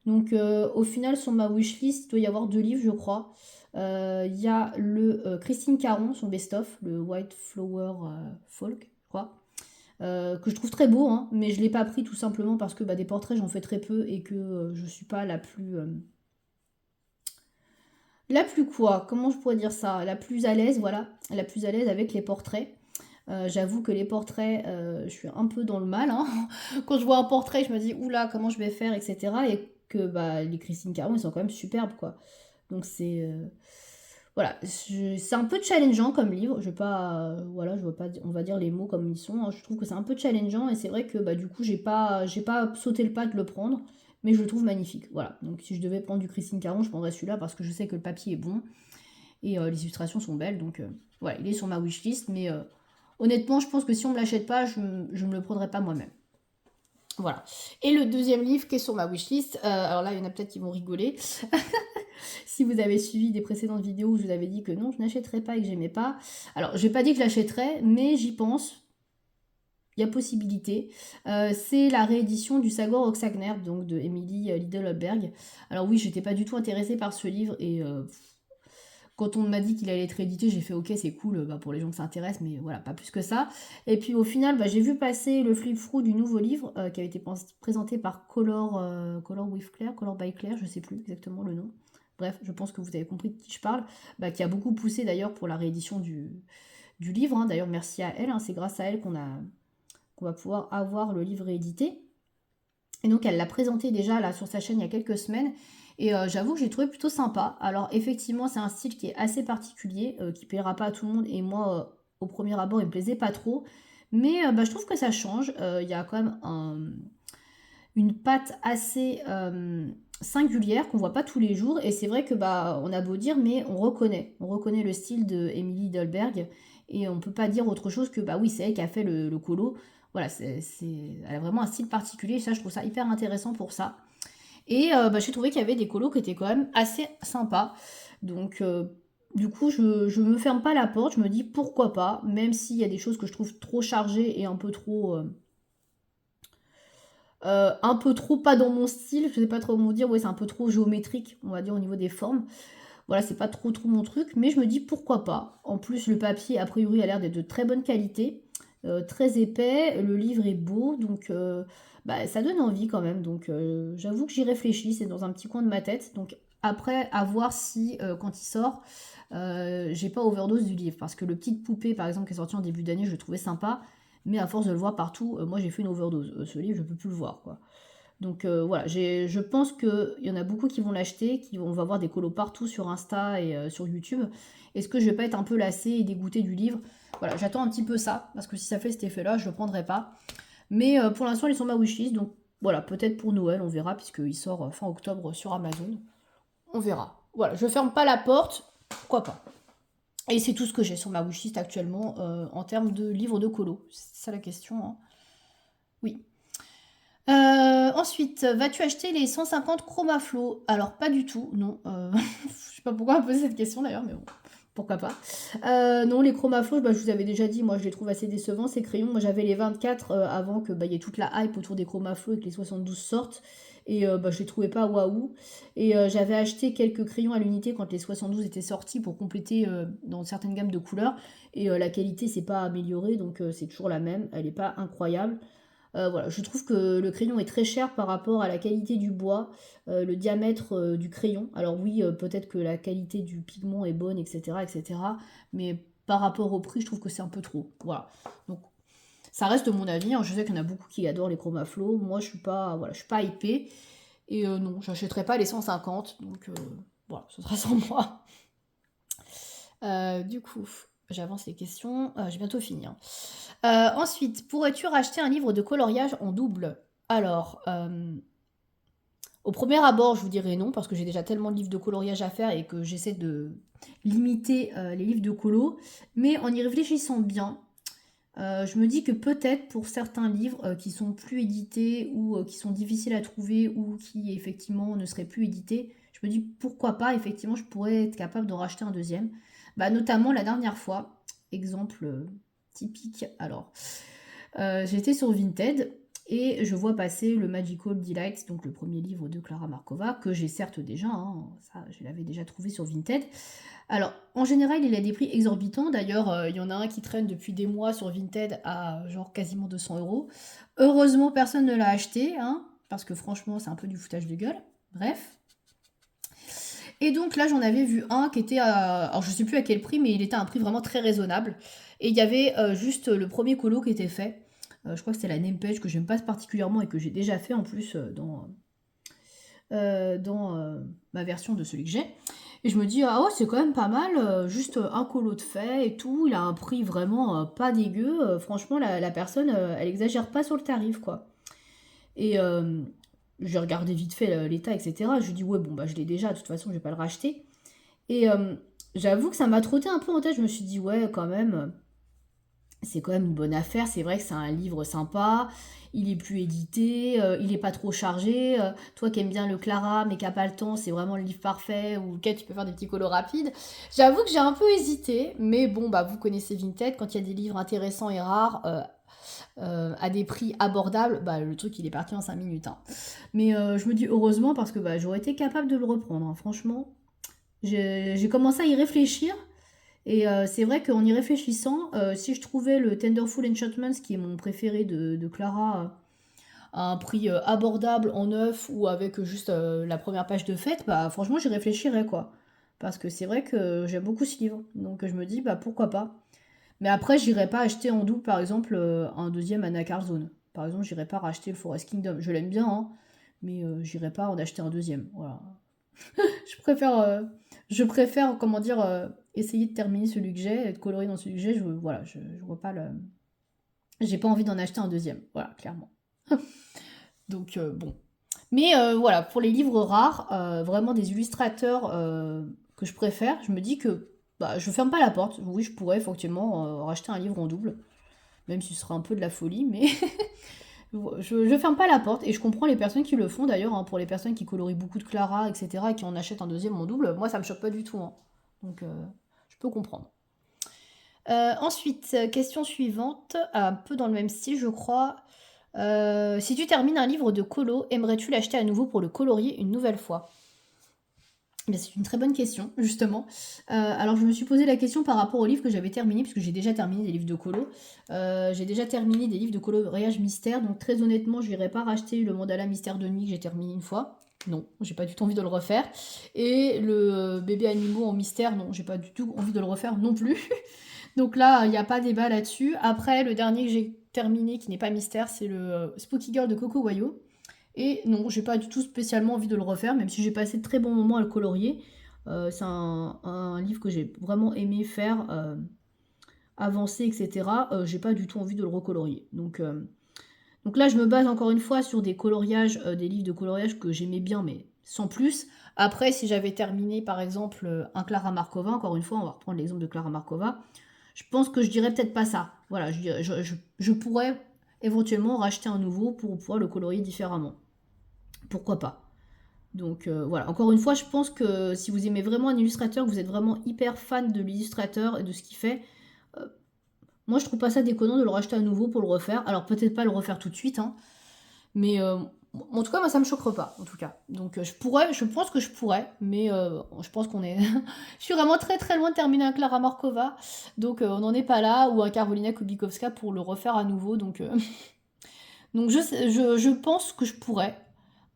Donc au final, sur ma wishlist, il doit y avoir 2 livres, je crois. Il y a le Christine Caron, son best-of, le White Flower Folk, je crois. Que je trouve très beau, hein, mais je l'ai pas pris tout simplement parce que des portraits j'en fais très peu et que je suis pas la plus quoi, comment je pourrais dire ça, la plus à l'aise, voilà, la plus à l'aise avec les portraits. J'avoue que les portraits, je suis un peu dans le mal, hein. Quand je vois un portrait, je me dis oula, comment je vais faire, etc. Et que les Christine Caron, ils sont quand même superbes, quoi. Donc voilà, c'est un peu challengeant comme livre. Je vais pas, voilà, je vois pas, on va dire les mots comme ils sont, hein. Je trouve que c'est un peu challengeant et c'est vrai que du coup j'ai pas sauté le pas de le prendre, mais je le trouve magnifique. Voilà. Donc si je devais prendre du Christine Caron, je prendrais celui-là parce que je sais que le papier est bon et les illustrations sont belles. Donc voilà, il est sur ma wishlist, mais honnêtement, je pense que si on me l'achète pas, je me le prendrai pas moi-même. Voilà. Et le deuxième livre qui est sur ma wishlist, alors là, il y en a peut-être qui vont rigoler. Si vous avez suivi des précédentes vidéos où je vous avais dit que non, je n'achèterais pas et que j'aimais pas. Alors, je n'ai pas dit que je l'achèterais, mais j'y pense. Il y a possibilité. C'est la réédition du Sagor Oxagner, donc de Emily Lidl-Holberg. Alors oui, j'étais pas du tout intéressée par ce livre et quand on m'a dit qu'il allait être réédité, j'ai fait ok, c'est cool pour les gens que ça intéresse, mais voilà, pas plus que ça. Et puis au final, j'ai vu passer le flip through du nouveau livre qui a été présenté par Color with Claire, Color by Claire, je sais plus exactement le nom. Bref, je pense que vous avez compris de qui je parle, qui a beaucoup poussé d'ailleurs pour la réédition du livre, hein. D'ailleurs, merci à elle, hein, c'est grâce à elle qu'on va pouvoir avoir le livre réédité. Et donc elle l'a présenté déjà là sur sa chaîne il y a quelques semaines. Et j'avoue que j'ai trouvé plutôt sympa. Alors effectivement c'est un style qui est assez particulier, qui plaira pas à tout le monde. Et moi au premier abord il me plaisait pas trop. Mais je trouve que ça change. Il y a quand même une patte assez singulière qu'on voit pas tous les jours. Et c'est vrai que on a beau dire, mais on reconnaît. On reconnaît le style de Emily Dolberg. Et on peut pas dire autre chose que oui, c'est elle qui a fait le colo. Voilà, elle a vraiment un style particulier. Ça, je trouve ça hyper intéressant pour ça. Et j'ai trouvé qu'il y avait des colos qui étaient quand même assez sympas. Donc, du coup, je me ferme pas la porte. Je me dis pourquoi pas, même s'il y a des choses que je trouve trop chargées et un peu trop pas dans mon style. Je sais pas trop comment dire. Ouais, c'est un peu trop géométrique, on va dire, au niveau des formes. Voilà, c'est pas trop mon truc, mais je me dis pourquoi pas. En plus, le papier, a priori, a l'air d'être de très bonne qualité, très épais, le livre est beau, donc ça donne envie quand même. Donc j'avoue que j'y réfléchis, c'est dans un petit coin de ma tête. Donc après, à voir si quand il sort, j'ai pas overdose du livre. Parce que le Petite Poupée, par exemple, qui est sorti en début d'année, je le trouvais sympa, mais à force de le voir partout, moi j'ai fait une overdose. Ce livre, je peux plus le voir, quoi. Donc voilà, je pense qu'il y en a beaucoup qui vont l'acheter, on va voir des colos partout sur Insta et sur YouTube. Est-ce que je vais pas être un peu lassée et dégoûtée du livre? Voilà, j'attends un petit peu ça, parce que si ça fait cet effet-là, je le prendrai pas. Mais pour l'instant, ils sont ma wishlist, donc voilà, peut-être pour Noël, on verra, puisqu'il sort fin octobre sur Amazon. On verra. Voilà, je ferme pas la porte, pourquoi pas. Et c'est tout ce que j'ai sur ma wishlist actuellement en termes de livres de colo. C'est ça la question, hein. Oui. Ensuite, vas-tu acheter les 150 Chromaflow? Alors pas du tout, non. Je sais pas pourquoi on me pose cette question d'ailleurs, mais bon, pourquoi pas. Non, les Chromaflow, je vous avais déjà dit, moi je les trouve assez décevants ces crayons. Moi j'avais les 24 avant que y ait toute la hype autour des Chromaflow et que les 72 sortent. Et je les trouvais pas waouh. Et j'avais acheté quelques crayons à l'unité quand les 72 étaient sortis pour compléter dans certaines gammes de couleurs. Et la qualité s'est pas améliorée, donc c'est toujours la même. Elle est pas incroyable. Voilà, je trouve que le crayon est très cher par rapport à la qualité du bois, le diamètre du crayon. Alors oui, peut-être que la qualité du pigment est bonne, etc., etc. Mais par rapport au prix, je trouve que c'est un peu trop. Voilà. Donc Ça reste mon avis, hein. Je sais qu'il y en a beaucoup qui adorent les Chromaflow. Moi, je suis pas, voilà, je suis pas hypée. Et non, j'achèterai pas les 150. Donc voilà, ce sera sans moi. Du coup, j'avance les questions. J'ai bientôt fini, hein. Ensuite, pourrais-tu racheter un livre de coloriage en double? Alors, au premier abord, je vous dirais non, parce que j'ai déjà tellement de livres de coloriage à faire et que j'essaie de limiter les livres de colo. Mais en y réfléchissant bien, je me dis que peut-être pour certains livres qui sont plus édités ou qui sont difficiles à trouver ou qui effectivement ne seraient plus édités, je me dis pourquoi pas, effectivement, je pourrais être capable d'en racheter un deuxième. Bah, notamment la dernière fois, exemple typique, alors, j'étais sur Vinted et je vois passer le Magical Delights, donc le premier livre de Clara Markova, que j'ai certes déjà, hein, ça je l'avais déjà trouvé sur Vinted. Alors, en général, il a des prix exorbitants. D'ailleurs, il y en a un qui traîne depuis des mois sur Vinted à genre quasiment 200 euros. Heureusement, personne ne l'a acheté, hein, parce que franchement, c'est un peu du foutage de gueule. Bref. Et donc là, j'en avais vu un qui était à... Alors, je sais plus à quel prix, mais il était à un prix vraiment très raisonnable. Et il y avait juste le premier colo qui était fait. Je crois que c'était la name page que j'aime pas particulièrement et que j'ai déjà fait en plus dans ma version de celui que j'ai. Et je me dis, ah ouais, c'est quand même pas mal, juste un colo de fait et tout, il a un prix vraiment pas dégueu. Franchement, la personne, elle exagère pas sur le tarif, quoi. Et j'ai regardé vite fait l'état, etc. Je lui dis, ouais, bon, bah je l'ai déjà, de toute façon, je vais pas le racheter. Et j'avoue que ça m'a trotté un peu en tête, je me suis dit, ouais, quand même, c'est quand même une bonne affaire. C'est vrai que c'est un livre sympa, il est plus édité, il est pas trop chargé. Toi qui aimes bien le Clara mais qui n'a pas le temps, c'est vraiment le livre parfait ou lequel tu peux faire des petits colos rapides. J'avoue que j'ai un peu hésité, mais bon, bah vous connaissez Vinted, quand il y a des livres intéressants et rares, à des prix abordables, bah le truc il est parti en 5 minutes, hein. Mais je me dis heureusement parce que bah, j'aurais été capable de le reprendre, hein. Franchement, j'ai commencé à y réfléchir. Et c'est vrai qu'en y réfléchissant, si je trouvais le Tenderful Enchantments, qui est mon préféré de Clara, à un prix abordable en neuf ou avec juste la première page de fête, bah franchement j'y réfléchirais quoi. Parce que c'est vrai que j'aime beaucoup ce livre. Donc je me dis, bah pourquoi pas. Mais après, j'irai pas acheter en double, par exemple, un deuxième Anna Zone. Par exemple, j'irai pas racheter le Forest Kingdom. Je l'aime bien, hein, mais j'irai pas en acheter un deuxième. Voilà. Je préfère, comment dire, essayer de terminer celui que j'ai, et de colorer dans celui que j'ai. Voilà, je vois pas le. J'ai pas envie d'en acheter un deuxième. Voilà, clairement. Donc, bon. Mais voilà, pour les livres rares, vraiment des illustrateurs que je préfère, je me dis que bah, je ferme pas la porte. Oui, je pourrais effectivement racheter un livre en double, même si ce serait un peu de la folie, mais je ferme pas la porte et je comprends les personnes qui le font d'ailleurs, hein, pour les personnes qui colorient beaucoup de Clara, etc., et qui en achètent un deuxième en double. Moi, ça me choque pas du tout, hein. Donc, je peux comprendre. Ensuite, question suivante, un peu dans le même style, je crois. Si tu termines un livre de colo, aimerais-tu l'acheter à nouveau pour le colorier une nouvelle fois? Eh bien, c'est une très bonne question, justement. Alors, je me suis posé la question par rapport aux livres que j'avais terminés, puisque j'ai déjà terminé des livres de colo. J'ai déjà terminé des livres de coloriage mystère, donc très honnêtement, je n'irai pas racheter le mandala mystère de nuit que j'ai terminé une fois. Non, j'ai pas du tout envie de le refaire. Et le bébé animaux en mystère, non, j'ai pas du tout envie de le refaire non plus. Donc là, il n'y a pas débat là-dessus. Après, le dernier que j'ai terminé, qui n'est pas mystère, c'est le Spooky Girl de Coco Wayo. Et non, j'ai pas du tout spécialement envie de le refaire, même si j'ai passé de très bons moments à le colorier. C'est un livre que j'ai vraiment aimé faire, avancer, etc. J'ai pas du tout envie de le recolorier. Donc là, je me base encore une fois sur des coloriages, des livres de coloriage que j'aimais bien, mais sans plus. Après, si j'avais terminé par exemple un Clara Markova, encore une fois, on va reprendre l'exemple de Clara Markova, je pense que je dirais peut-être pas ça. Voilà, je pourrais éventuellement racheter un nouveau pour pouvoir le colorier différemment. Pourquoi pas? Donc voilà, encore une fois, je pense que si vous aimez vraiment un illustrateur, que vous êtes vraiment hyper fan de l'illustrateur et de ce qu'il fait, euh, moi je trouve pas ça déconnant de le racheter à nouveau pour le refaire. Alors peut-être pas le refaire tout de suite, hein, mais en tout cas, moi ça me choquerait pas, en tout cas. Donc je pense que je pourrais, mais je pense qu'on est. Je suis vraiment très très loin de terminer un Clara Markova, donc on n'en est pas là, ou un Karolina Kubikowska pour le refaire à nouveau, donc. Donc je pense que je pourrais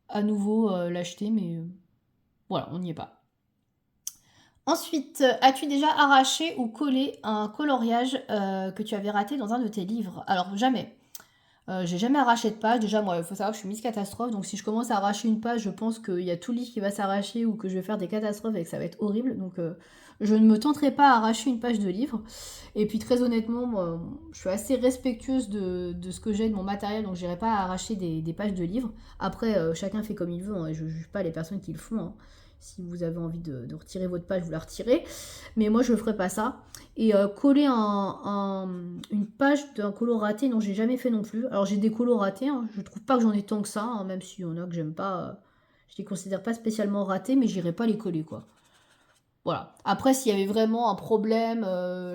à nouveau l'acheter, mais voilà, on n'y est pas. Ensuite, as-tu déjà arraché ou collé un coloriage, que tu avais raté dans un de tes livres? Alors jamais. J'ai jamais arraché de page. Déjà, moi, il faut savoir que je suis Miss Catastrophe, donc si je commence à arracher une page, je pense qu'il y a tout le livre qui va s'arracher ou que je vais faire des catastrophes et que ça va être horrible. Donc, je ne me tenterai pas à arracher une page de livre. Et puis, très honnêtement, moi, je suis assez respectueuse de ce que j'ai, de mon matériel, donc j'irai pas arracher des pages de livres. Après, chacun fait comme il veut, hein, et je juge pas les personnes qui le font, hein. Si vous avez envie de retirer votre page, vous la retirez. Mais moi, je ne ferai pas ça. Et coller une page d'un colo raté, non, j'ai jamais fait non plus. Alors j'ai des colos ratés, hein, je trouve pas que j'en ai tant que ça, hein, même s'il y en a que j'aime pas. Je les considère pas spécialement ratés, mais j'irai pas les coller, quoi. Voilà. Après, s'il y avait vraiment un problème,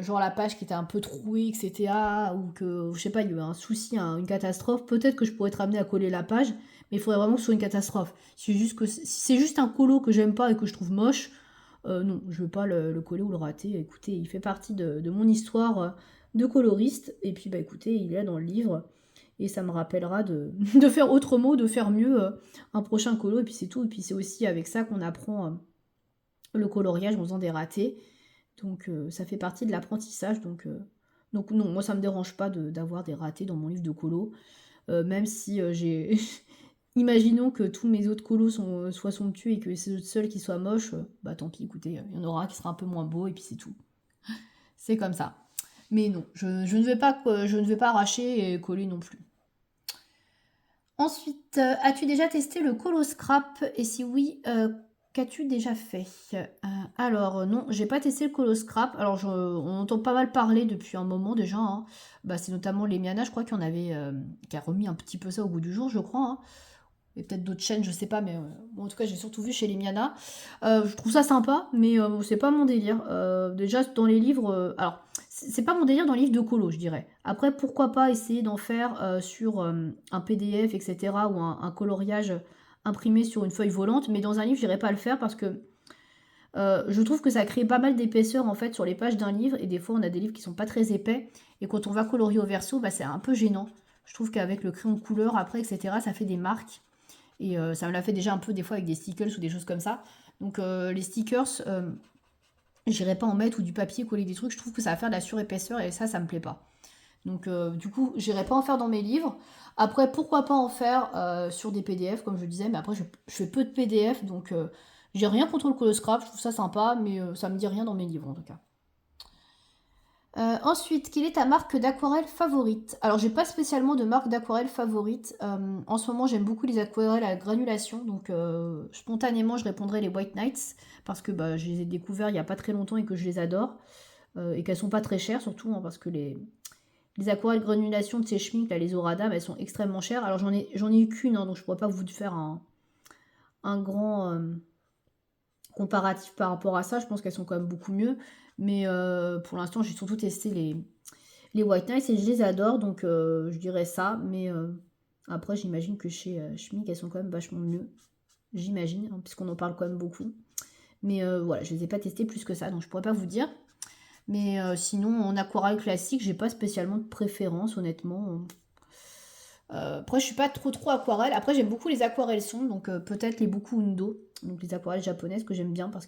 genre la page qui était un peu trouée, etc., ou que, je sais pas, il y a eu un souci, une catastrophe, peut-être que je pourrais être amenée à coller la page, mais il faudrait vraiment que ce soit une catastrophe. Si c'est juste un colo que j'aime pas et que je trouve moche, non, je veux pas le coller ou le rater. Écoutez, il fait partie de mon histoire de coloriste, et puis bah écoutez, il est là dans le livre, et ça me rappellera de faire autrement, de faire mieux un prochain colo, et puis c'est tout. Et puis c'est aussi avec ça qu'on apprend le coloriage en faisant des ratés. Donc ça fait partie de l'apprentissage. Donc non, moi ça me dérange pas d'avoir des ratés dans mon livre de colo. Même si j'ai... Imaginons que tous mes autres colos soient somptueux et que c'est le seul qui soit moche, bah tant pis, écoutez, il y en aura un qui sera un peu moins beau et puis c'est tout. C'est comme ça. Mais non, je ne vais pas arracher et coller non plus. Ensuite, as-tu déjà testé le colo scrap? Et si oui, qu'as-tu déjà fait? Alors, non, j'ai pas testé le colo scrap. Alors, on entend pas mal parler depuis un moment déjà, hein. Bah, c'est notamment les Miana, je crois qu'il y en avait, qui a remis un petit peu ça au goût du jour, je crois, hein. Et peut-être d'autres chaînes, je sais pas, mais bon, en tout cas, j'ai surtout vu chez les Miana. Je trouve ça sympa, mais c'est pas mon délire. Déjà, dans les livres, alors, c'est pas mon délire dans les livres de colo, je dirais. Après, pourquoi pas essayer d'en faire sur un PDF, etc., ou un coloriage imprimé sur une feuille volante, mais dans un livre, j'irais pas le faire parce que je trouve que ça crée pas mal d'épaisseur en fait sur les pages d'un livre, et des fois, on a des livres qui sont pas très épais, et quand on va colorier au verso, bah, c'est un peu gênant. Je trouve qu'avec le crayon de couleur, après, etc., ça fait des marques. Et ça me l'a fait déjà un peu des fois avec des stickers ou des choses comme ça. Donc les stickers, j'irai pas en mettre ou du papier coller des trucs. Je trouve que ça va faire de la surépaisseur et ça me plaît pas. Donc du coup, j'irai pas en faire dans mes livres. Après, pourquoi pas en faire sur des PDF, comme je disais. Mais après, je fais peu de PDF, donc j'ai rien contre le colo scrap. Je trouve ça sympa, mais ça me dit rien dans mes livres en tout cas. Ensuite, quelle est ta marque d'aquarelle favorite? Alors, j'ai pas spécialement de marque d'aquarelle favorite. En ce moment, j'aime beaucoup les aquarelles à granulation, donc spontanément, je répondrai les White Nights parce que bah, je les ai découverts il y a pas très longtemps et que je les adore, et qu'elles sont pas très chères surtout, hein, parce que les aquarelles granulation de ces Schmincks, là, les Oradam, elles sont extrêmement chères. Alors, j'en ai eu qu'une, hein, donc je pourrais pas vous faire un grand comparatif par rapport à ça. Je pense qu'elles sont quand même beaucoup mieux. Mais pour l'instant, j'ai surtout testé les White Nights et je les adore. Donc je dirais ça. Mais après, j'imagine que chez Schmick, elles sont quand même vachement mieux. J'imagine, hein, puisqu'on en parle quand même beaucoup. Mais voilà, je les ai pas testées plus que ça. Donc je pourrais pas vous dire. Mais sinon, en aquarelle classique, j'ai pas spécialement de préférence, honnêtement. Après, je suis pas trop aquarelle. Après, j'aime beaucoup les aquarelles sombres, donc peut-être les Boku Undo, donc les aquarelles japonaises que j'aime bien parce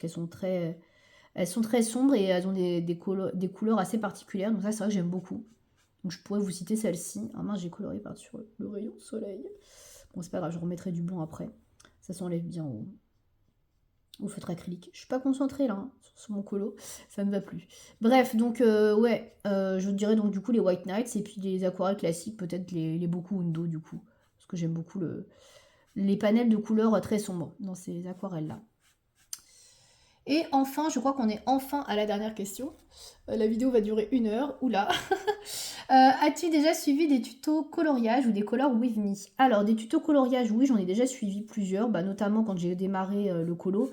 elles sont très sombres et elles ont des couleurs assez particulières. Donc ça, c'est vrai que j'aime beaucoup. Donc je pourrais vous citer celle-ci. Ah mince, j'ai coloré par-dessus le rayon soleil. Bon, c'est pas grave, je remettrai du blanc après. Ça s'enlève bien au feutre acrylique. Je suis pas concentrée là, hein, sur mon colo, ça me va plus. Bref, donc ouais, je dirais donc du coup les White Nights et puis les aquarelles classiques, peut-être les Boku Undo du coup. Parce que j'aime beaucoup les panels de couleurs très sombres dans ces aquarelles-là. Et enfin, je crois qu'on est enfin à la dernière question. La vidéo va durer 1 heure. Oula. As-tu déjà suivi des tutos coloriage ou des color with me? Alors, des tutos coloriage, oui, j'en ai déjà suivi plusieurs, bah, notamment quand j'ai démarré le colo.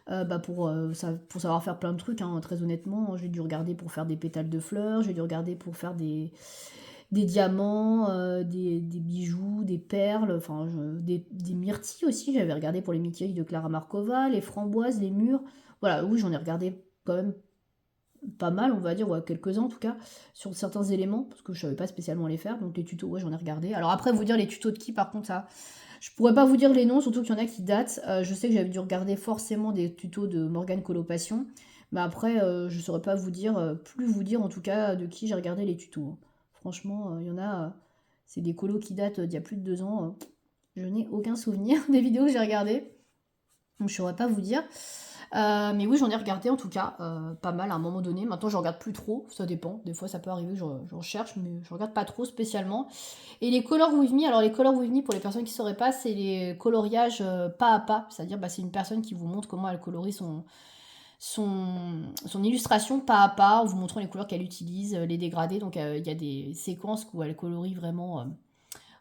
Bah, pour savoir faire plein de trucs, hein, très honnêtement. J'ai dû regarder pour faire des pétales de fleurs, j'ai dû regarder pour faire des diamants, des bijoux, des perles, enfin des myrtilles aussi. J'avais regardé pour les myrtilles de Clara Markova, les framboises, les mûres. Voilà, oui, j'en ai regardé quand même pas mal, on va dire, ouais, quelques-uns en tout cas, sur certains éléments, parce que je savais pas spécialement les faire, donc les tutos, ouais, j'en ai regardé. Alors après, vous dire les tutos de qui, par contre, ça, je pourrais pas vous dire les noms, surtout qu'il y en a qui datent. Je sais que j'avais dû regarder forcément des tutos de Morgane Colopassion, Mais après, je saurais pas vous dire, plus vous dire en tout cas de qui j'ai regardé les tutos, hein. Franchement, il y en a, c'est des colos qui datent, d'il y a plus de 2 ans, je n'ai aucun souvenir des vidéos que j'ai regardées. Donc je saurais pas vous dire. Mais oui, j'en ai regardé en tout cas, pas mal à un moment donné. Maintenant, je regarde plus trop, ça dépend. Des fois, ça peut arriver que je recherche, mais je regarde pas trop spécialement. Et les Color With Me, alors les Color With Me, pour les personnes qui ne sauraient pas, c'est les coloriages pas à pas. C'est-à-dire, bah, c'est une personne qui vous montre comment elle colorie son illustration pas à pas, en vous montrant les couleurs qu'elle utilise, les dégradés. Donc, il y a des séquences où elle colorie vraiment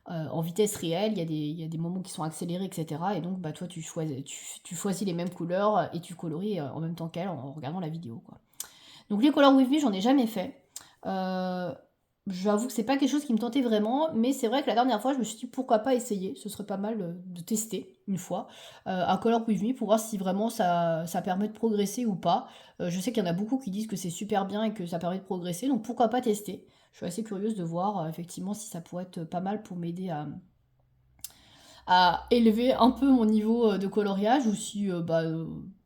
en vitesse réelle, il y a des moments qui sont accélérés, etc. Et donc, bah, toi, tu choisis les mêmes couleurs et tu colories en même temps qu'elle en regardant la vidéo, quoi. Donc, les Color With Me, j'en ai jamais fait. Euh, J'avoue que c'est pas quelque chose qui me tentait vraiment, mais c'est vrai que la dernière fois, je me suis dit pourquoi pas essayer. Ce serait pas mal de tester une fois un Color With Me pour voir si vraiment ça permet de progresser ou pas. Je sais qu'il y en a beaucoup qui disent que c'est super bien et que ça permet de progresser, donc pourquoi pas tester. Je suis assez curieuse de voir effectivement si ça pourrait être pas mal pour m'aider à élever un peu mon niveau de coloriage ou si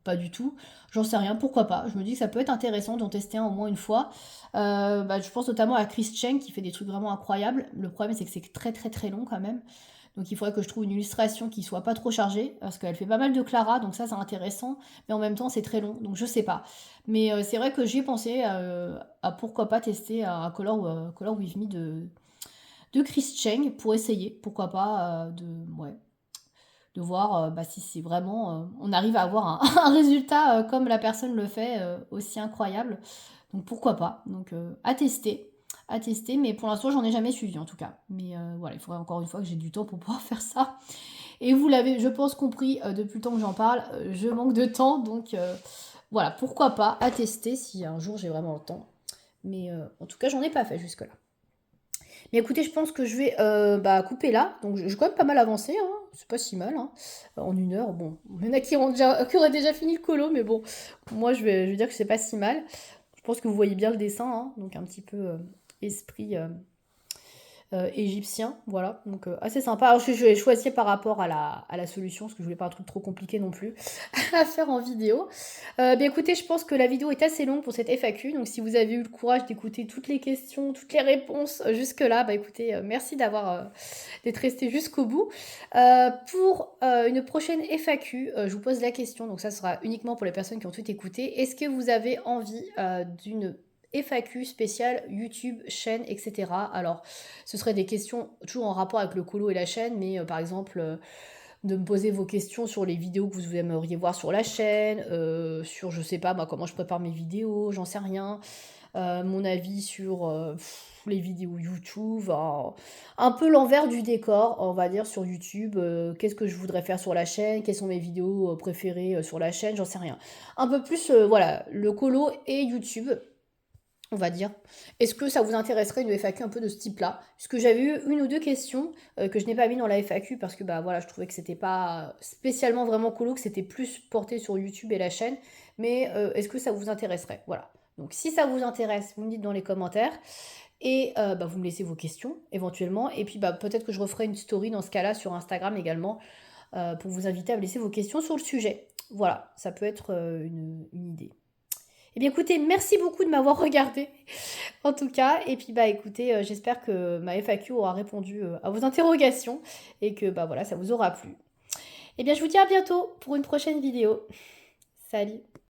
pas du tout. J'en sais rien, pourquoi pas. Je me dis que ça peut être intéressant d'en tester un au moins une fois. Je pense notamment à Chris Cheng qui fait des trucs vraiment incroyables. Le problème c'est que c'est très très très long quand même. Donc il faudrait que je trouve une illustration qui soit pas trop chargée, parce qu'elle fait pas mal de Clara, donc ça c'est intéressant, mais en même temps c'est très long, donc je sais pas. Mais c'est vrai que j'ai pensé à pourquoi pas tester un Color With Me de Chris Cheng pour essayer, pourquoi pas, ouais, de voir bah, si c'est vraiment, on arrive à avoir un, un résultat comme la personne le fait, aussi incroyable. Donc pourquoi pas. Donc à tester, mais pour l'instant j'en ai jamais suivi en tout cas. Mais voilà, il faudrait encore une fois que j'ai du temps pour pouvoir faire ça. Et vous l'avez, je pense, compris depuis le temps que j'en parle, je manque de temps, donc voilà, pourquoi pas à tester si un jour j'ai vraiment le temps. Mais en tout cas, j'en ai pas fait jusque-là. Mais écoutez, je pense que je vais couper là. Donc j'ai quand même pas mal avancé, hein. C'est pas si mal, hein. En 1 heure, bon. Il y en a qui auraient déjà fini le colo, mais bon, moi je vais dire que c'est pas si mal. Je pense que vous voyez bien le dessin, hein. Donc un petit peu esprit égyptien, voilà, donc assez sympa. Alors je l'ai choisi par rapport à la solution, parce que je voulais pas un truc trop compliqué non plus à faire en vidéo. Écoutez, je pense que la vidéo est assez longue pour cette FAQ, donc si vous avez eu le courage d'écouter toutes les questions, toutes les réponses jusque-là, bah écoutez, merci d'être resté jusqu'au bout. Pour une prochaine FAQ, je vous pose la question, donc ça sera uniquement pour les personnes qui ont tout écouté. Est-ce que vous avez envie d'une FAQ spéciale YouTube, chaîne, etc. Alors, ce seraient des questions toujours en rapport avec le colo et la chaîne, mais par exemple, de me poser vos questions sur les vidéos que vous aimeriez voir sur la chaîne, sur, je sais pas, moi, comment je prépare mes vidéos, j'en sais rien, mon avis sur les vidéos YouTube, un peu l'envers du décor, on va dire, sur YouTube, qu'est-ce que je voudrais faire sur la chaîne, quelles sont mes vidéos préférées sur la chaîne, j'en sais rien. Un peu plus, voilà, le colo et YouTube, on va dire. Est-ce que ça vous intéresserait une FAQ un peu de ce type-là? Parce que j'avais eu une ou deux questions que je n'ai pas mis dans la FAQ parce que bah voilà, je trouvais que c'était pas spécialement vraiment colo, que c'était plus porté sur YouTube et la chaîne. Mais est-ce que ça vous intéresserait? Voilà. Donc si ça vous intéresse, vous me dites dans les commentaires. Et vous me laissez vos questions éventuellement. Et puis peut-être que je referai une story dans ce cas-là sur Instagram également pour vous inviter à me laisser vos questions sur le sujet. Voilà, ça peut être une idée. Eh bien écoutez, merci beaucoup de m'avoir regardé en tout cas. Et puis écoutez, j'espère que ma FAQ aura répondu à vos interrogations et que voilà, ça vous aura plu. Eh bien je vous dis à bientôt pour une prochaine vidéo. Salut!